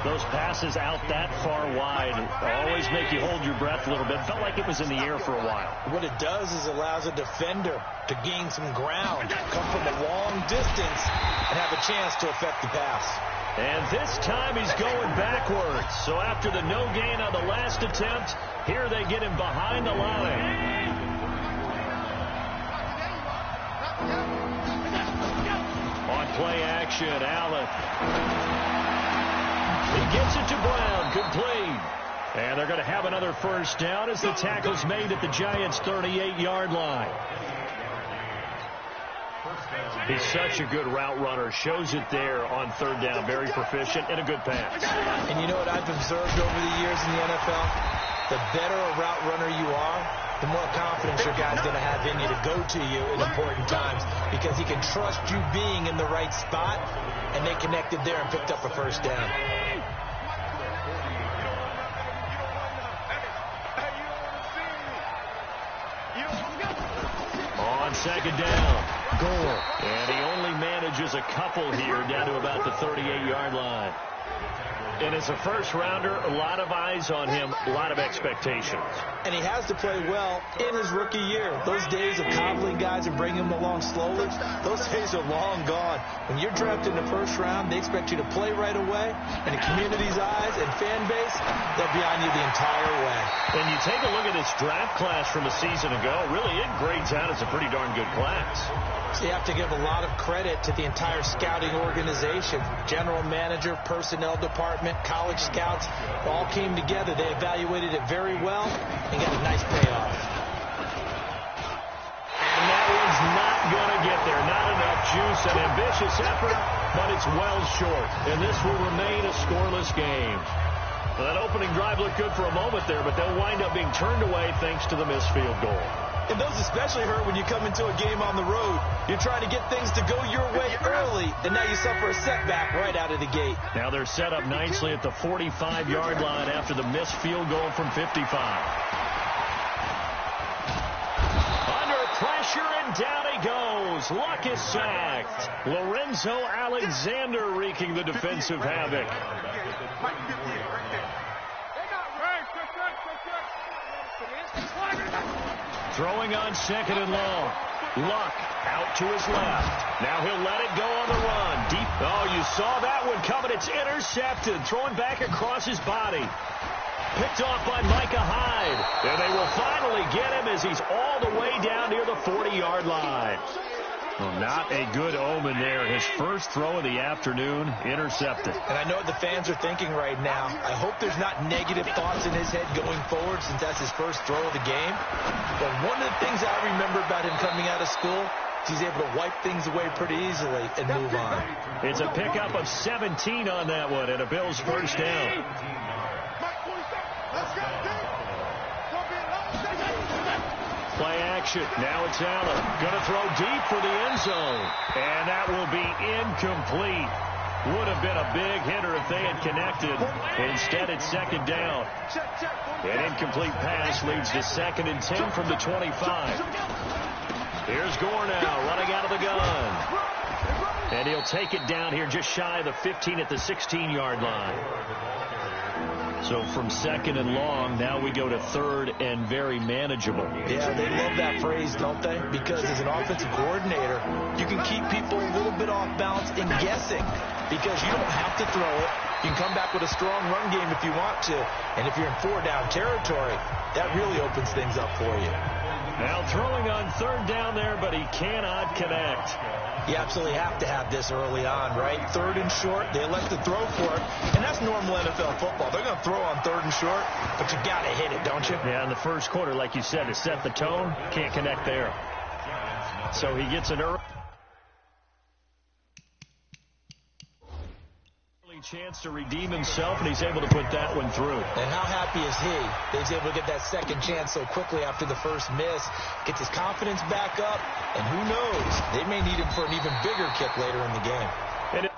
Those passes out that far wide always make you hold your breath a little bit. Felt like it was in the air for a while. What it does is allows a defender to gain some ground, come from a long distance, and have a chance to affect the pass. And this time he's going backwards. So after the no gain on the last attempt, here they get him behind the line. On play action, Allen. He gets it to Brown, complete. And they're going to have another first down as the tackle's made at the Giants' 38-yard line. He's such a good route runner. Shows it there on third down. Very proficient and a good pass. And you know what I've observed over the years in the NFL? The better a route runner you are, the more confidence your guy's going to have in you to go to you in important times, because he can trust you being in the right spot, and they connected there and picked up a first down. On second down, Gore. And he only manages a couple here down to about the 38-yard line. And as a first-rounder, a lot of eyes on him, a lot of expectations. And he has to play well in his rookie year. Those days of coddling guys and bringing them along slowly, those days are long gone. When you're drafted in the first round, they expect you to play right away. And the community's eyes and fan base, they're behind you the entire way. And you take a look at this draft class from a season ago, really it grades out as a pretty darn good class. So you have to give a lot of credit to the entire scouting organization. General manager, personnel department, college scouts, all came together. They evaluated it very well and got a nice payoff. And that one's not going to get there. Not enough juice, an ambitious effort, but it's well short. And this will remain a scoreless game. Well, that opening drive looked good for a moment there, but they'll wind up being turned away thanks to the missed field goal. And those especially hurt when you come into a game on the road. You're trying to get things to go your way early, and now you suffer a setback right out of the gate. Now they're set up nicely at the 45-yard line after the missed field goal from 55. Under pressure, and down he goes. Luck is sacked. Lorenzo Alexander wreaking the defensive havoc. Throwing on second and long. Luck out to his left. Now he'll let it go on the run. Deep. Oh, you saw that one coming. It's intercepted. Throwing back across his body. Picked off by Micah Hyde. And they will finally get him as he's all the way down near the 40-yard line. Well, not a good omen there. His first throw of the afternoon, intercepted. And I know what the fans are thinking right now. I hope there's not negative thoughts in his head going forward since that's his first throw of the game. But one of the things I remember about him coming out of school, he's able to wipe things away pretty easily and move on. It's a pickup of 17 on that one and a Bills first down. Play action. Now it's Allen. Going to throw deep for the end zone. And that will be incomplete. Would have been a big hitter if they had connected. Instead, it's second down. An incomplete pass leads to 2nd and 10 from the 25. Here's Gore now running out of the gun. And he'll take it down here just shy of the 15 at the 16-yard line. So from 2nd and long, now we go to 3rd and very manageable. Yeah, they love that phrase, don't they? Because as an offensive coordinator, you can keep people a little bit off balance and guessing because you don't have to throw it. You can come back with a strong run game if you want to. And if you're in 4-down territory, that really opens things up for you. Now throwing on 3rd down there, but he cannot connect. You absolutely have to have this early on, right? 3rd and short, they elect to throw for it, and that's normal NFL football. They're going to throw on 3rd and short, but you got to hit it, don't you? Yeah, in the first quarter, like you said, to set the tone, can't connect there. So he gets an early chance to redeem himself, and he's able to put that one through. And how happy is he that he's able to get that second chance so quickly after the first miss, gets his confidence back up, and who knows, they may need him for an even bigger kick later in the game. And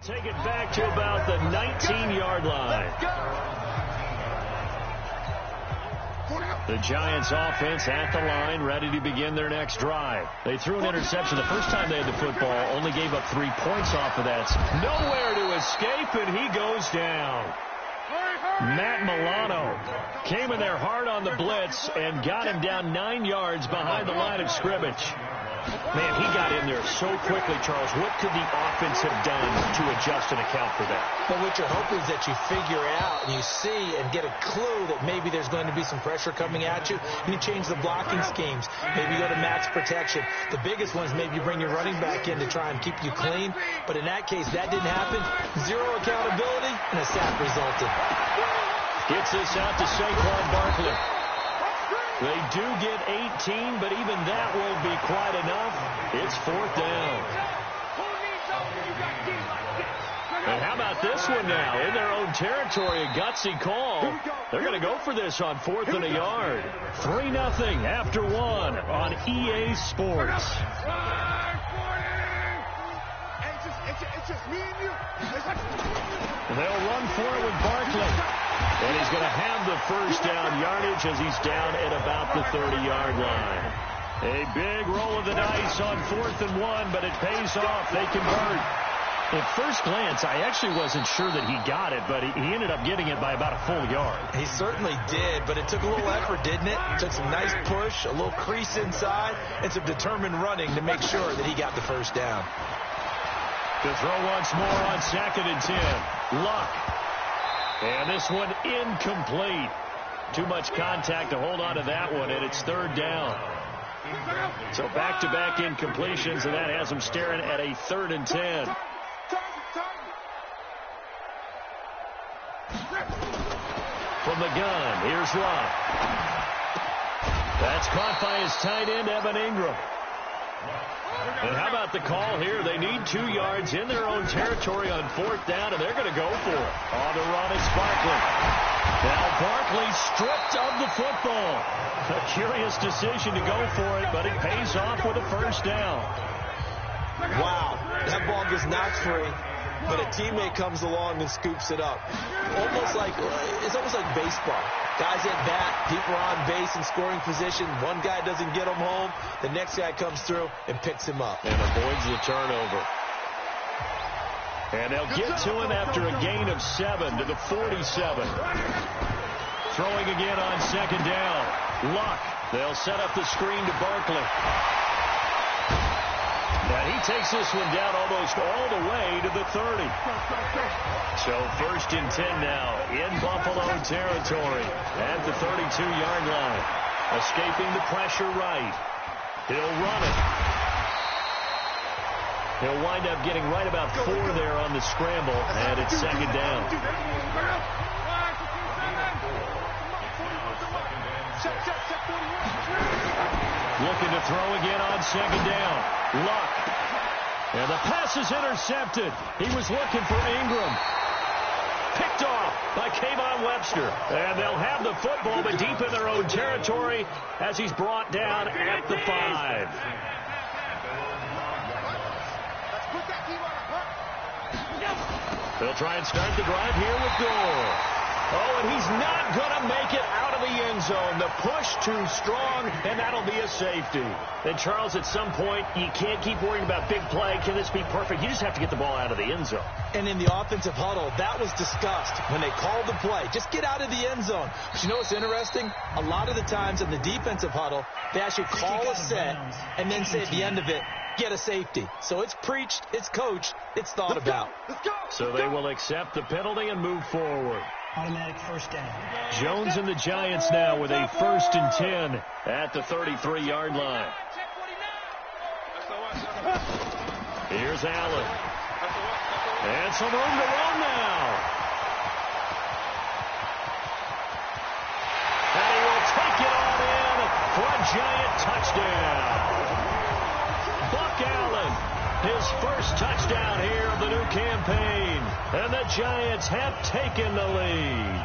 take it back to about the 19-yard line. The Giants offense at the line, ready to begin their next drive. They threw an interception the first time they had the football, only gave up 3 points off of that. Nowhere to escape, and he goes down. Matt Milano came in there hard on the blitz and got him down 9 yards behind the line of scrimmage. Man, he got in there so quickly, Charles. What could the offense have done to adjust and account for that? Well, what you're hoping is that you figure out and you see and get a clue that maybe there's going to be some pressure coming at you, and you change the blocking schemes. Maybe you go to max protection. The biggest one is maybe you bring your running back in to try and keep you clean. But in that case, that didn't happen. 0 accountability, and a sack resulted. Gets this out to Saquon Barkley. They do get 18, but even that won't be quite enough. It's 4th down. And how about this one now? In their own territory, a gutsy call. They're going to go for this on 4th and a yard. 3-0 after 1 on EA Sports. It's just me and you. They'll run for it with Barkley. And he's going to have the first down yardage as he's down at about the 30-yard line. A big roll of the dice on 4th and 1, but it pays off. They convert. At first glance, I actually wasn't sure that he got it, but he ended up getting it by about a full yard. He certainly did, but it took a little effort, didn't it? Took some nice push, a little crease inside, and some determined running to make sure that he got the first down. To throw once more on 2nd and 10. Luck. And this one incomplete. Too much contact to hold on to that one, and it's 3rd down. So back-to-back incompletions, and that has him staring at a 3rd and 10. From the gun, here's Luck. That's caught by his tight end, Evan Ingram. And how about the call here? They need 2 yards in their own territory on 4th down, and they're going to go for it. On the run is Barkley. Now Barkley stripped of the football. A curious decision to go for it, but it pays off with a first down. Wow, that ball gets knocked free, but a teammate comes along and scoops it up. It's almost like baseball. Guys at bat, people are on base in scoring position. One guy doesn't get him home. The next guy comes through and picks him up. And avoids the turnover. And they'll get to him after a gain of 7 to the 47. Throwing again on 2nd down. Luck. They'll set up the screen to Barkley. And he takes this one down almost all the way to the 30. So 1st and 10 now in Buffalo territory at the 32-yard line. Escaping the pressure right. He'll run it. He'll wind up getting right about 4 there on the scramble, and it's 2nd down. Looking to throw again on 2nd down. Luck. And the pass is intercepted. He was looking for Ingram. Picked off by Kayvon Webster. And they'll have the football, but deep in their own territory as he's brought down at the 5. They'll try and start the drive here with Gore. Oh, and he's not going to make it out of the end zone. The push too strong, and that'll be a safety. And, Charles, at some point, you can't keep worrying about big play. Can this be perfect? You just have to get the ball out of the end zone. And in the offensive huddle, that was discussed when they called the play. Just get out of the end zone. But you know what's interesting? A lot of the times in the defensive huddle, they actually call a set and then say at the end of it, get a safety. So it's preached, it's coached, it's thought about. So they will accept the penalty and move forward. Automatic first down. Jones and the Giants now with a 1st and 10 at the 33-yard line. Here's Allen. And some room to run now. And he will take it on in for a Giant touchdown. Buck Allen, his first touchdown here of the new campaign. And the Giants have taken the lead.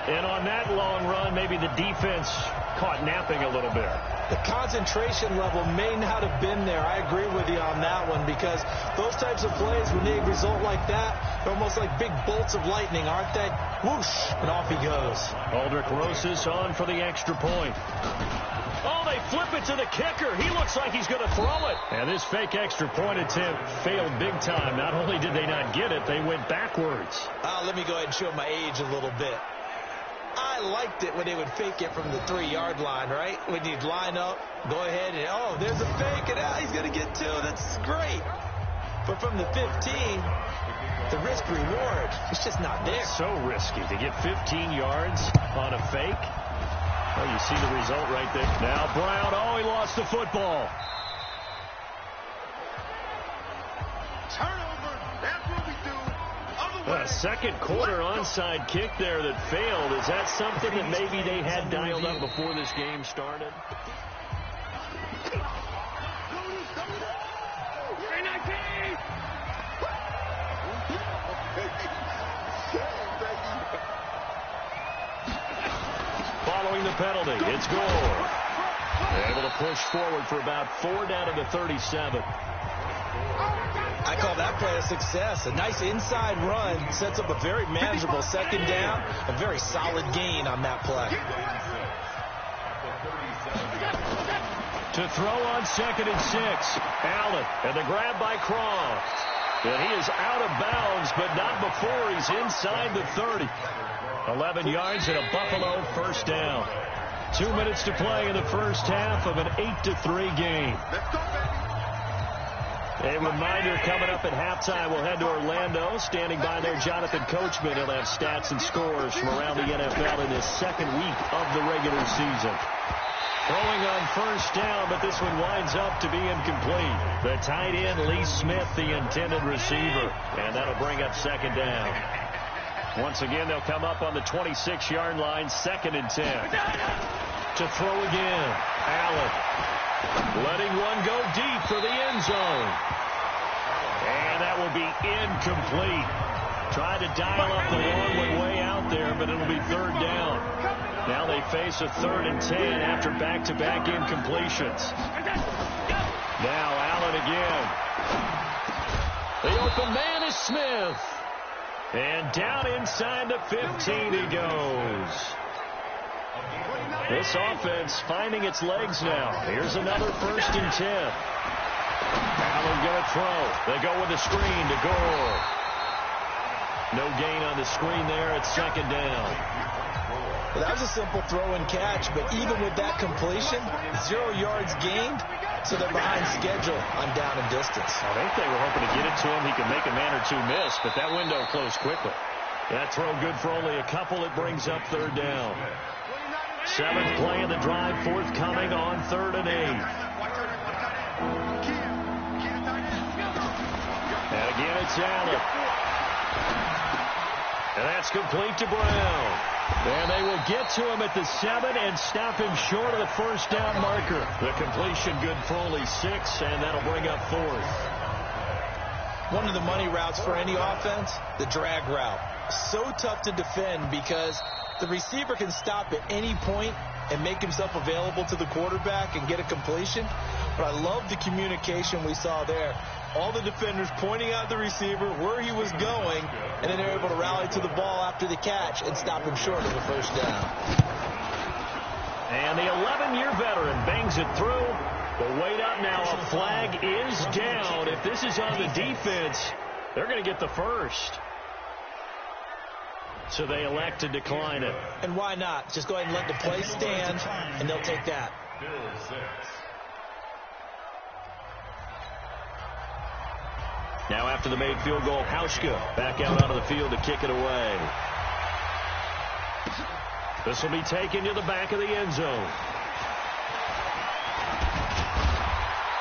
And on that long run, maybe the defense caught napping a little bit. The concentration level may not have been there. I agree with you on that one, because those types of plays, when they result like that, they're almost like big bolts of lightning, aren't they? Whoosh, and off he goes. Aldrich Rosas on for the extra point. Oh, they flip it to the kicker. He looks like he's going to throw it. And this fake extra point attempt failed big time. Not only did they not get it, they went backwards. Let me go ahead and show my age a little bit. I liked it when they would fake it from the 3-yard line, right? When you'd line up, go ahead and, oh, there's a fake, and he's going to get 2. That's great. But from the 15, the risk-reward, it's just not there. It's so risky to get 15 yards on a fake. Oh, you see the result right there. Now Brown, he lost the football. Turnover, that's what we do. A second quarter onside kick there that failed. Is that something that maybe they had dialed up before this game started? showing the penalty. It's Gore. Able to push forward for about 4 down to the 37. I call that play a success. A nice inside run sets up a very manageable second down. A very solid gain on that play. To throw on 2nd and 6. Allen, and the grab by Croft. And he is out of bounds, but not before he's inside the 30. 11 yards and a Buffalo first down. 2 minutes to play in the first half of an 8-3 game. A reminder coming up at halftime, we'll head to Orlando. Standing by there, Jonathan Coachman. He'll have stats and scores from around the NFL in his second week of the regular season. Throwing on first down, but this one winds up to be incomplete. The tight end, Lee Smith, the intended receiver. And that'll bring up second down. Once again, they'll come up on the 26-yard line, 2nd and 10. To throw again, Allen. Letting one go deep for the end zone. And that will be incomplete. Tried to dial up the long one way out there, but it'll be 3rd down. Now they face a 3rd and 10 after back-to-back incompletions. Now Allen again. The open man is Smith. And down inside the 15 he goes. This offense finding its legs now. Here's another 1st and 10. Allen going to throw. They go with the screen to Gore. No gain on the screen there at 2nd down. Well, that was a simple throw and catch, but even with that completion, 0 yards gained, so they're behind schedule on down and distance. I think they were hoping to get it to him. He could make a man or two miss, but that window closed quickly. That throw good for only a couple. It brings up 3rd down. 7th play of the drive, forthcoming on 3rd and 8. And again, it's Allen. And that's complete to Brown. And they will get to him at the 7 and stop him short of the first down marker. The completion good for only 6, and that'll bring up 4th. One of the money routes for any offense, the drag route. So tough to defend because the receiver can stop at any point and make himself available to the quarterback and get a completion. But I love the communication we saw there. All the defenders pointing out the receiver where he was going, and then they're able to rally to the ball after the catch and stop him short of the first down. And the 11-year veteran bangs it through. The weight up now. A flag is down. If this is on the defense, they're going to get the first. So they elect to decline it. And why not? Just go ahead and let the play stand, and they'll take that. Now after the made field goal, Hauschka back out onto the field to kick it away. This will be taken to the back of the end zone.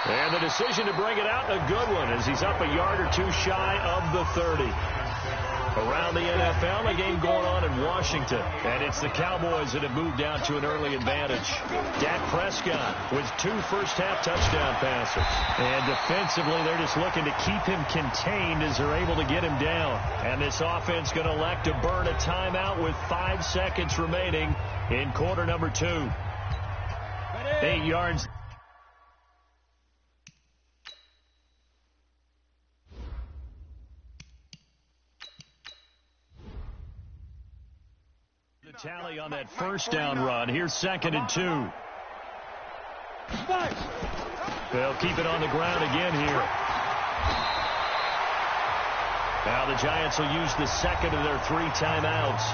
And the decision to bring it out, a good one, as he's up a yard or two shy of the 30. Around the NFL, a game going on in Washington. And it's the Cowboys that have moved down to an early advantage. Dak Prescott with 2 first-half touchdown passes. And defensively, they're just looking to keep him contained as they're able to get him down. And this offense going to elect to burn a timeout with 5 seconds remaining in quarter number 2. 8 yards. Tally on that first down run. Here's 2nd and 2. They'll keep it on the ground again here. Now the Giants will use the second of their 3 timeouts.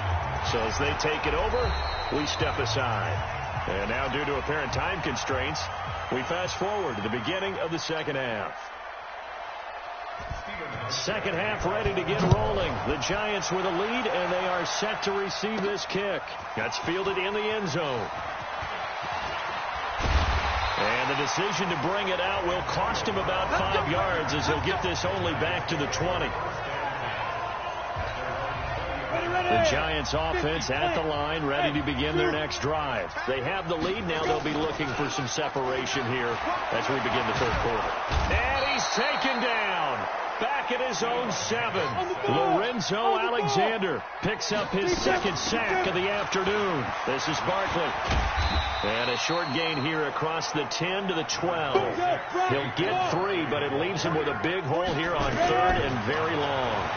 So as they take it over, we step aside. And now due to apparent time constraints, we fast forward to the beginning of the second half. Second half ready to get rolling. The Giants with a lead, and they are set to receive this kick. That's fielded in the end zone. And the decision to bring it out will cost him about 5 yards as he'll get this only back to the 20. The Giants offense at the line, ready to begin their next drive. They have the lead. Now they'll be looking for some separation here as we begin the third quarter. And he's taken down. back at his own 7. Lorenzo Alexander picks up his second sack of the afternoon. This is Barkley. And a short gain here across the 10 to the 12. He'll get 3, but it leaves him with a big hole here on 3rd and very long.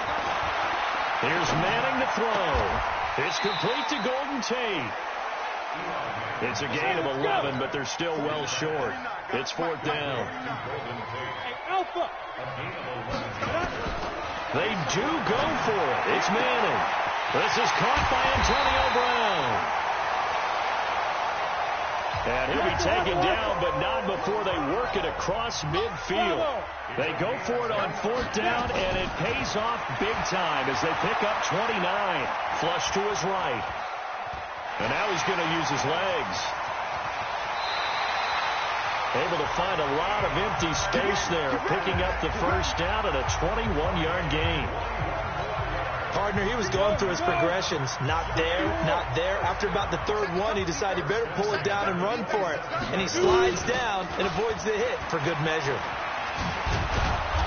Here's Manning to throw. It's complete to Golden Tate. It's a gain of 11, but they're still well short. It's 4th down. They do go for it. It's Manning. This is caught by Antonio Brown. And he'll be taken down, but not before they work it across midfield. They go for it on 4th down, and it pays off big time as they pick up 29. Flush to his right. And now he's going to use his legs. Able to find a lot of empty space there, picking up the first down at a 21-yard gain. Partner, he was going through his progressions. Not there, not there. After about the 3rd one, he decided he better pull it down and run for it. And he slides down and avoids the hit for good measure.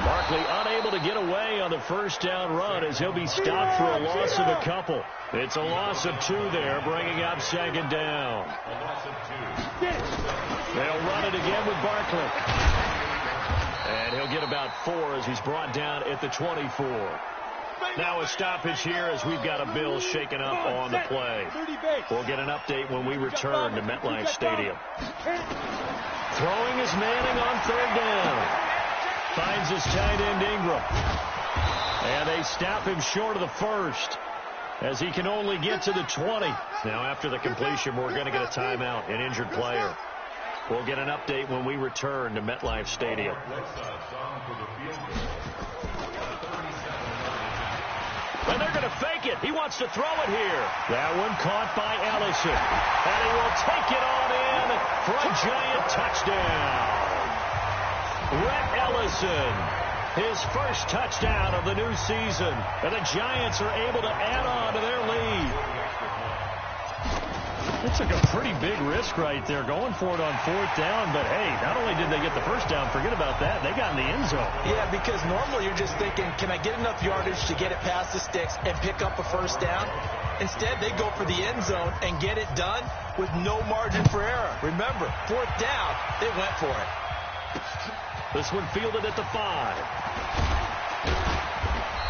Barkley unable to get away on the first down run as he'll be stopped for a loss of a couple. It's a loss of 2 there, bringing up 2nd down. They'll run it again with Barkley. And he'll get about 4 as he's brought down at the 24. Now a stoppage here as we've got a Bill shaken up on the play. We'll get an update when we return to MetLife Stadium. Throwing is Manning on 3rd down. Finds his tight end Ingram. And they stop him short of the first as he can only get to the 20. Now after the completion, we're going to get a timeout, an injured player. We'll get an update when we return to MetLife Stadium. And they're going to fake it. He wants to throw it here. That one caught by Ellison. And he will take it on in for a giant touchdown. Rhett Ellison, his first touchdown of the new season. And the Giants are able to add on to their lead. They took a pretty big risk right there going for it on 4th down. But, hey, not only did they get the first down, forget about that, they got in the end zone. Yeah, because normally you're just thinking, can I get enough yardage to get it past the sticks and pick up a first down? Instead, they go for the end zone and get it done with no margin for error. Remember, 4th down, they went for it. This one fielded at the 5.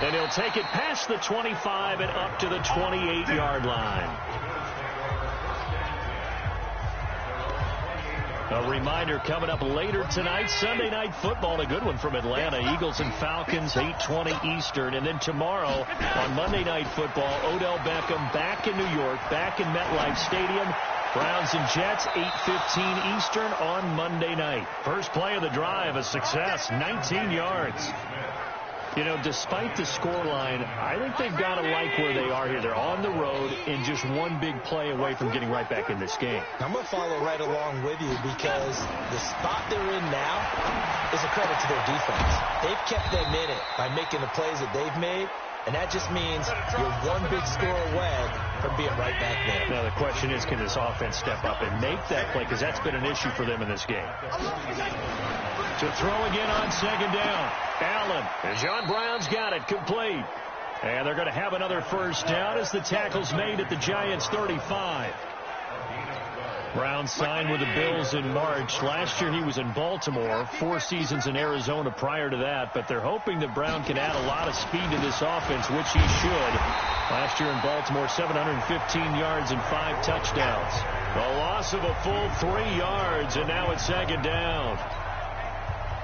And he'll take it past the 25 and up to the 28-yard line. A reminder coming up later tonight, Sunday Night Football, a good one from Atlanta. Eagles and Falcons, 8:20 Eastern. And then tomorrow on Monday Night Football, Odell Beckham back in New York, back in MetLife Stadium. Browns and Jets, 8:15 Eastern on Monday night. First play of the drive, a success, 19 yards. You know, despite the scoreline, I think they've got to like where they are here. They're on the road and just one big play away from getting right back in this game. I'm going to follow right along with you because the spot they're in now is a credit to their defense. They've kept them in it by making the plays that they've made, and that just means you're one big score away from being right back there. Now the question is, can this offense step up and make that play? Because that's been an issue for them in this game. To throw again on 2nd down. Allen. And John Brown's got it complete. And they're going to have another first down as the tackle's made at the Giants' 35. Brown signed with the Bills in March. Last year he was in Baltimore, 4 seasons in Arizona prior to that. But they're hoping that Brown can add a lot of speed to this offense, which he should. Last year in Baltimore, 715 yards and 5 touchdowns. A loss of a full 3 yards, and now it's 2nd down.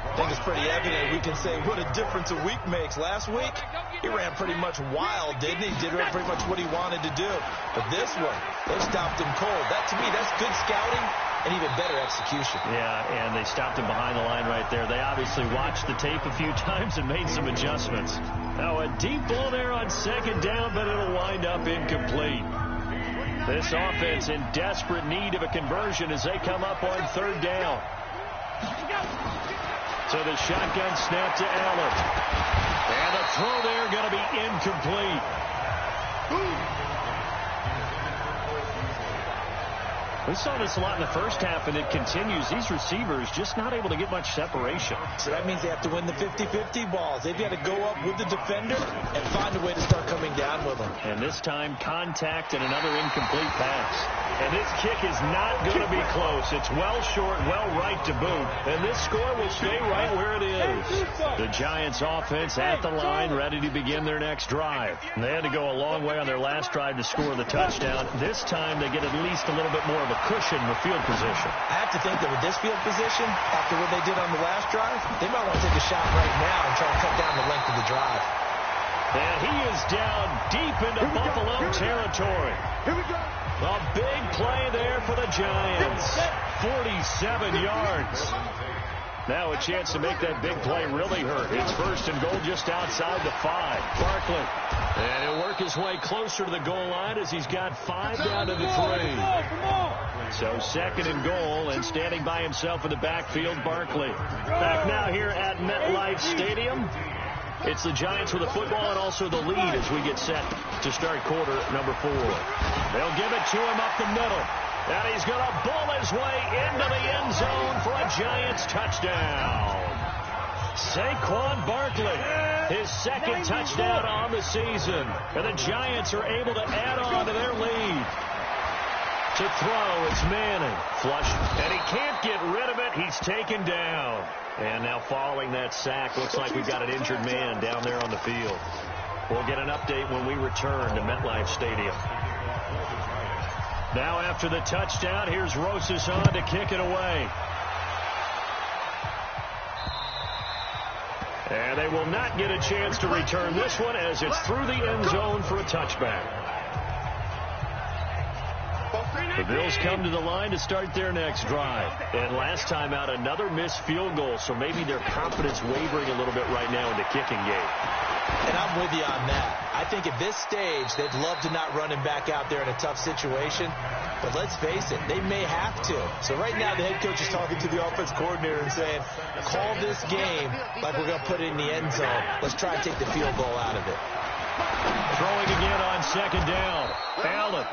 I think it's pretty evident. We can say what a difference a week makes. Last week, he ran pretty much wild, didn't he? Did pretty much what he wanted to do. But this one, they stopped him cold. That, to me, that's good scouting and even better execution. Yeah, and they stopped him behind the line right there. They obviously watched the tape a few times and made some adjustments. Now, a deep ball there on 2nd down, but it'll wind up incomplete. This offense in desperate need of a conversion as they come up on 3rd down. So the shotgun snap to Allen. And the throw there going to be incomplete. We saw this a lot in the first half, and it continues. These receivers just not able to get much separation. So that means they have to win the 50-50 balls. They've got to go up with the defender and find a way to start coming down with them. And this time, contact and another incomplete pass. And this kick is not going to be close. It's well short, well right to boot. And this score will stay right where it is. The Giants offense at the line, ready to begin their next drive. And they had to go a long way on their last drive to score the touchdown. This time, they get at least a little bit more of a cushion with field position. I have to think that with this field position, after what they did on the last drive, they might want to take a shot right now and try to cut down the length of the drive. And he is down deep into Buffalo territory. Here we go. A big play there for the Giants. 47 yards. Now a chance to make that big play really hurt. It's first and goal just outside the 5. Barkley. And he'll work his way closer to the goal line as he's got 5 down to the 3. So second and goal, and standing by himself in the backfield, Barkley. Back now here at MetLife Stadium. It's the Giants with the football and also the lead as we get set to start quarter number 4. They'll give it to him up the middle. And he's going to bull his way into the end zone for a Giants touchdown. Saquon Barkley, his second touchdown on the season. And the Giants are able to add on to their lead. To throw, it's Manning. Flush, and he can't get rid of it. He's taken down. And now following that sack, looks like we've got an injured man down there on the field. We'll get an update when we return to MetLife Stadium. Now after the touchdown, here's Rosas on to kick it away. And they will not get a chance to return this one as it's through the end zone for a touchback. The Bills come to the line to start their next drive. And last time out, another missed field goal, so maybe their confidence wavering a little bit right now in the kicking game. And I'm with you on that. I think at this stage, they'd love to not run him back out there in a tough situation. But let's face it, they may have to. So right now, the head coach is talking to the offense coordinator and saying, call this game like we're going to put it in the end zone. Let's try and take the field goal out of it. Throwing again on second down. Allen.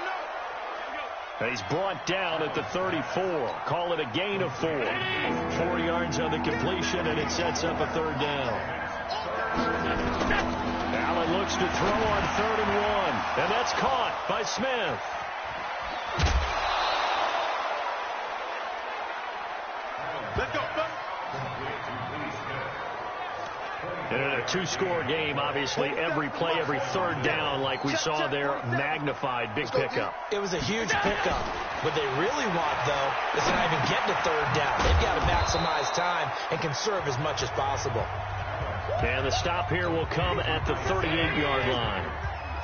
He's brought down at the 34. Call it a gain of 4. 4 yards on the completion, and it sets up a third down. Allen looks to throw on 3rd and 1, and that's caught by Smith. Let's go. And in a 2-score game, obviously, every play, every third down, like we saw there, magnified. Big pickup. It was a huge pickup. What they really want, though, is to not even get to 3rd down. They've got to maximize time and conserve as much as possible. And the stop here will come at the 38-yard line.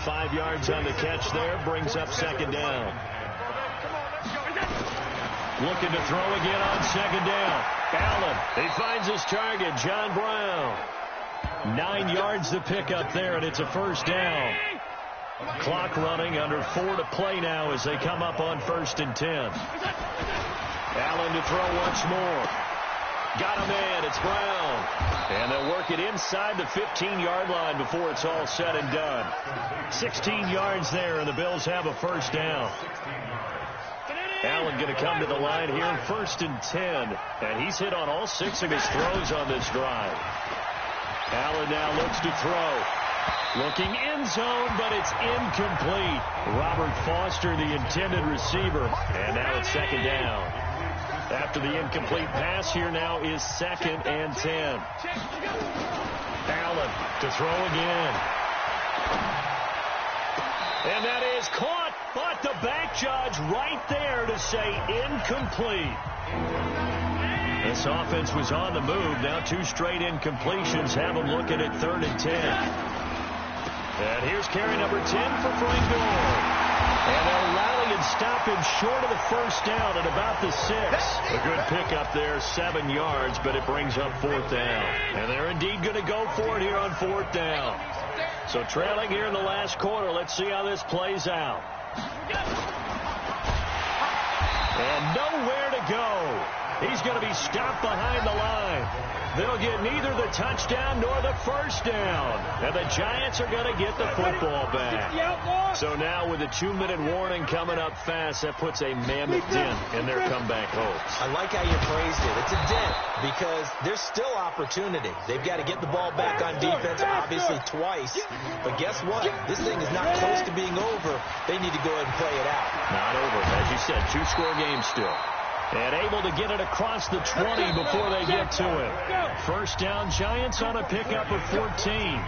5 yards on the catch there, brings up second down. Looking to throw again on second down. Allen, he finds his target, John Brown. 9 yards to pick up there, and it's a first down. Clock running, under 4 to play now as they come up on 1st and 10. Allen to throw once more. Got a man, it's Brown. And they'll work it inside the 15-yard line before it's all said and done. 16 yards there, and the Bills have a first down. Allen going to come to the line here, 1st and 10. And he's hit on all 6 of his throws on this drive. Allen now looks to throw. Looking end zone, but it's incomplete. Robert Foster, the intended receiver. And now it's second down. After the incomplete pass, here now is 2nd and 10. Allen to throw again. And that is caught, but the back judge right there to say incomplete. This offense was on the move. Now 2 straight incompletions have them looking at 3rd and 10. And here's carry number 10 for Frank Gore. And they'll rally and stop him short of the first down at about the 6. A good pickup there, 7 yards, but it brings up 4th down. And they're indeed going to go for it here on 4th down. So trailing here in the last quarter. Let's see how this plays out. And nowhere to go. He's going to be stopped behind the line. They'll get neither the touchdown nor the first down. And the Giants are going to get the football back. So now with a 2-minute warning coming up fast, that puts a mammoth dent in their comeback hopes. I like how you phrased it. It's a dent because there's still opportunity. They've got to get the ball back on defense, obviously twice. But guess what? This thing is not close to being over. They need to go ahead and play it out. Not over. As you said, 2-score game still. And able to get it across the 20 before they get to it. First down, Giants on a pickup of 14.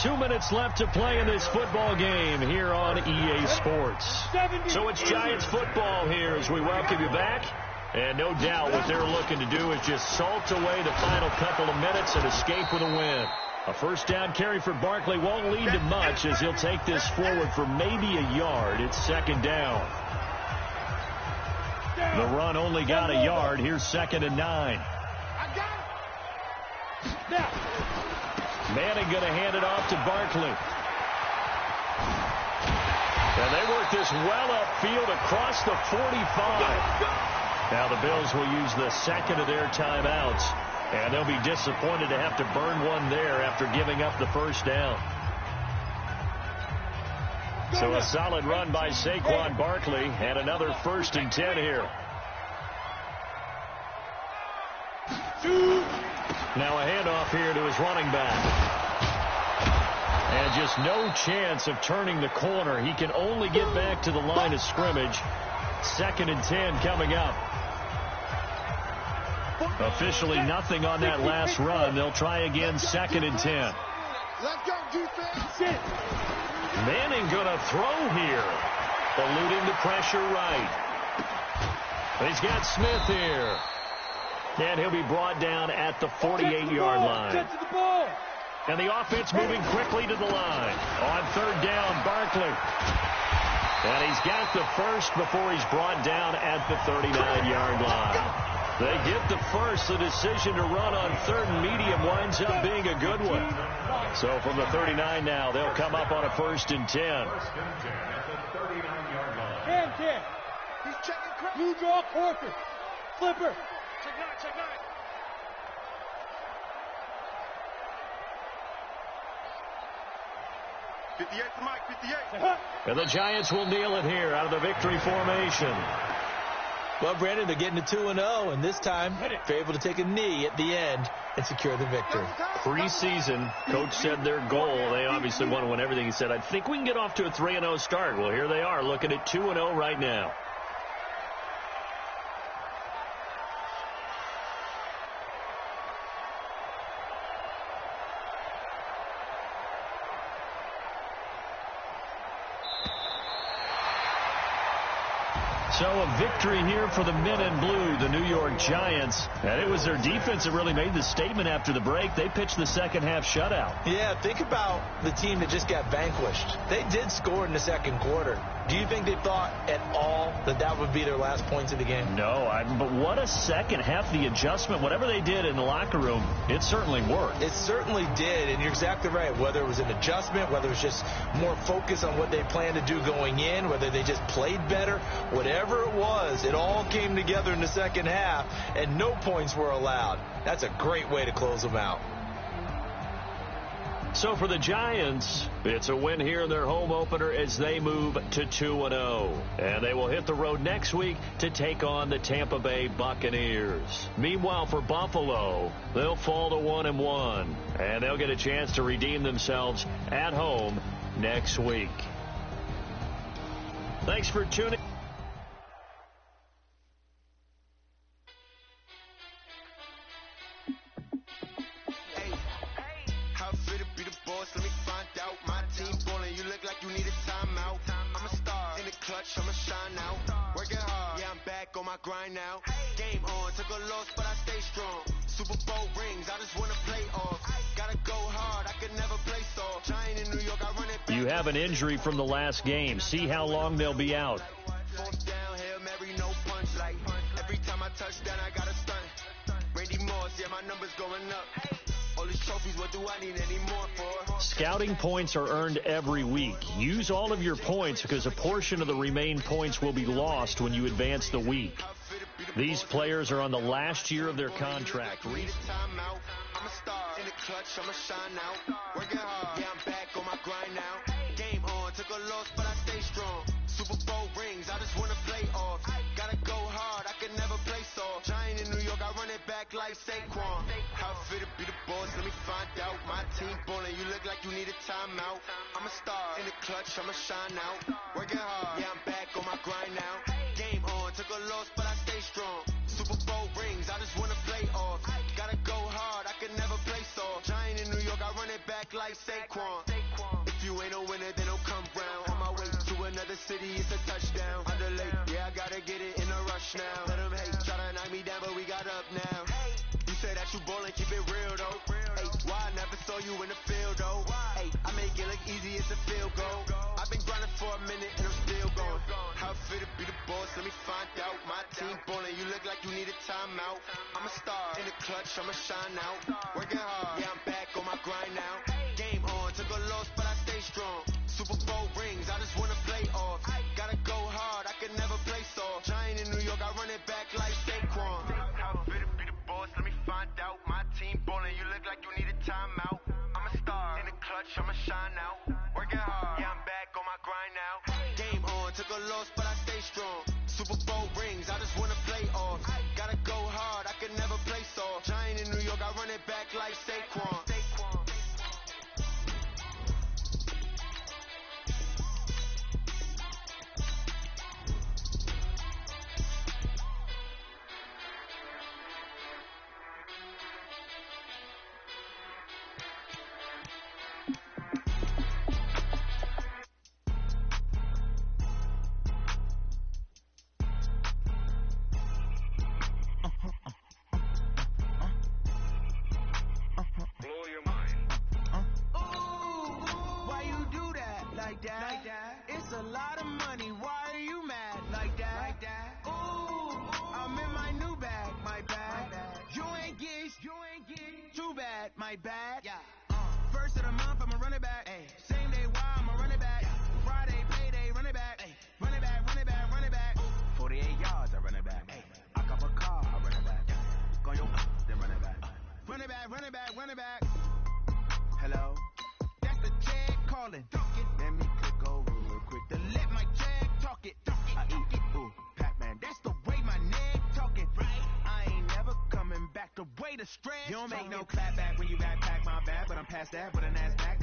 2 minutes left to play in this football game here on EA Sports. So it's Giants football here as we welcome you back. And no doubt what they're looking to do is just salt away the final couple of minutes and escape with a win. A first down carry for Barkley won't lead to much as he'll take this forward for maybe a yard. It's second down. The run only got a yard. Here's 2nd and 9. Manning going to hand it off to Barkley. And they work this well upfield across the 45. Now the Bills will use the second of their timeouts. And they'll be disappointed to have to burn one there after giving up the first down. So a solid run by Saquon Barkley and another 1st and 10 here. Now a handoff here to his running back. And just no chance of turning the corner. He can only get back to the line of scrimmage. 2nd and 10 coming up. Officially nothing on that last run. They'll try again 2nd and 10. Let's go, defense. Manning going to throw here. Eluding the pressure right. He's got Smith here. And he'll be brought down at the 48-yard line. And the offense moving quickly to the line. On 3rd down, Barkley. And he's got the first before he's brought down at the 39-yard line. They get the first. The decision to run on 3rd and medium winds up being a good one. So from the 39 now, they'll come up on a 1st and 10. He's checking credit. Blue draw, Corker. Flipper. Check 9, check 9. To Mike, 58. And the Giants will kneel it here out of the victory formation. Well, Brandon, they're getting to 2-0, and this time they're able to take a knee at the end and secure the victory. Preseason, coach said their goal, they obviously want to win everything. He said, I think we can get off to a 3-0 start. Well, here they are looking at 2-0 right now. So a victory here for the men in blue, the New York Giants. And it was their defense that really made the statement after the break. They pitched the second half shutout. Yeah, think about the team that just got vanquished. They did score in the second quarter. Do you think they thought at all that that would be their last points of the game? No, but what a second half. The adjustment, whatever they did in the locker room, it certainly worked. It certainly did, and you're exactly right. Whether it was an adjustment, whether it was just more focus on what they planned to do going in, whether they just played better, whatever it was, it all came together in the second half, and no points were allowed. That's a great way to close them out. So for the Giants, it's a win here in their home opener as they move to 2-0. And they will hit the road next week to take on the Tampa Bay Buccaneers. Meanwhile, for Buffalo, they'll fall to 1-1. And they'll get a chance to redeem themselves at home next week. Thanks for tuning. Let me find out. My team ballin', you look like you need a timeout. I'm a star in the clutch, I'ma shine out. Working hard, yeah, I'm back on my grind now. Game on, took a loss, but I stay strong. Super Bowl rings, I just wanna play off. Gotta go hard, I could never play soft. Giant in New York, I run it back. You have an injury from the last game. See how long they'll be out. Fourth down, Hail Mary, no punch. Like, every time I touch down, I got a stunt. Randy Moss, yeah, my number's going up. All these trophies, what do I need any more for? Scouting points are earned every week. Use all of your points because a portion of the remaining points will be lost when you advance the week. These players are on the last year of their contract. I'm a star in the clutch, I'ma shine out. Working hard, yeah, I'm back on my grind now. Game on, took a loss, but I stay strong. Super Bowl rings, I just wanna play off. Gotta go hard, I can never play soft. Giant in New York, I run it back like Saquon. How fit to be the boss, let me find out. My team ballin', you look like you need a timeout. I'm a star in the clutch, I'ma shine out. Working hard, yeah, I'm back on my grind now. Game on, took a loss, but I stay strong. Super Bowl rings, I just wanna play off. Gotta go hard, I can never play soft. Giant in New York, I run it back like Saquon. If you ain't a winner, then don't come round. On my way to another city, it's a touchdown. Underlay, yeah, I gotta get it in a rush now. Let them hate, try to knock me down, but we got up now. You say that you ballin', keep it real though. Hey, why I never saw you in the field though? Hey, I make it look easy, it's a field goal. I've been grinding for a minute and I'm still going. How fit to be the boss, let me find out. My team ballin', you look like you need a timeout. I'm a star in the clutch, I'ma shine out. Working hard, yeah, I'm back on my grind now. Game on, took a loss, but I stay strong. Super Bowl rings, I just wanna play off. Gotta go hard, I can never play soft. Giant in New York, I run it back like Saquon. How fit to be the boss, let me find out. My team ballin', you look like you need a timeout. I'm a star in the clutch, I'ma shine out. Working hard, yeah, I'm back on my grind now. Game on, took a loss, but I stay strong. Super Bowl rings, I just wanna play off. Gotta go hard, I can never play soft. Giant in New York, I run it back like Saquon. It's a lot of money, why are you mad like that? Ooh, I'm in my new bag, my bad. You ain't get too bad, my bad. First of the month, I'ma run it back. Same day, why I'ma run it back. Friday, payday, run it back. Run it back, run it back, run it back. 48 yards, I run it back. I cop a car, I run it back. Go your then run it back. Run it back, run it back, run it back. Hello? That's the jag calling. Let me click over real quick to let my jag talk it. I eat it, ooh, Pac-Man. That's the way my neck talking. Right? I ain't never coming back the way the stress. You don't make no clap back when you backpack my bag, but I'm past that with an ass back.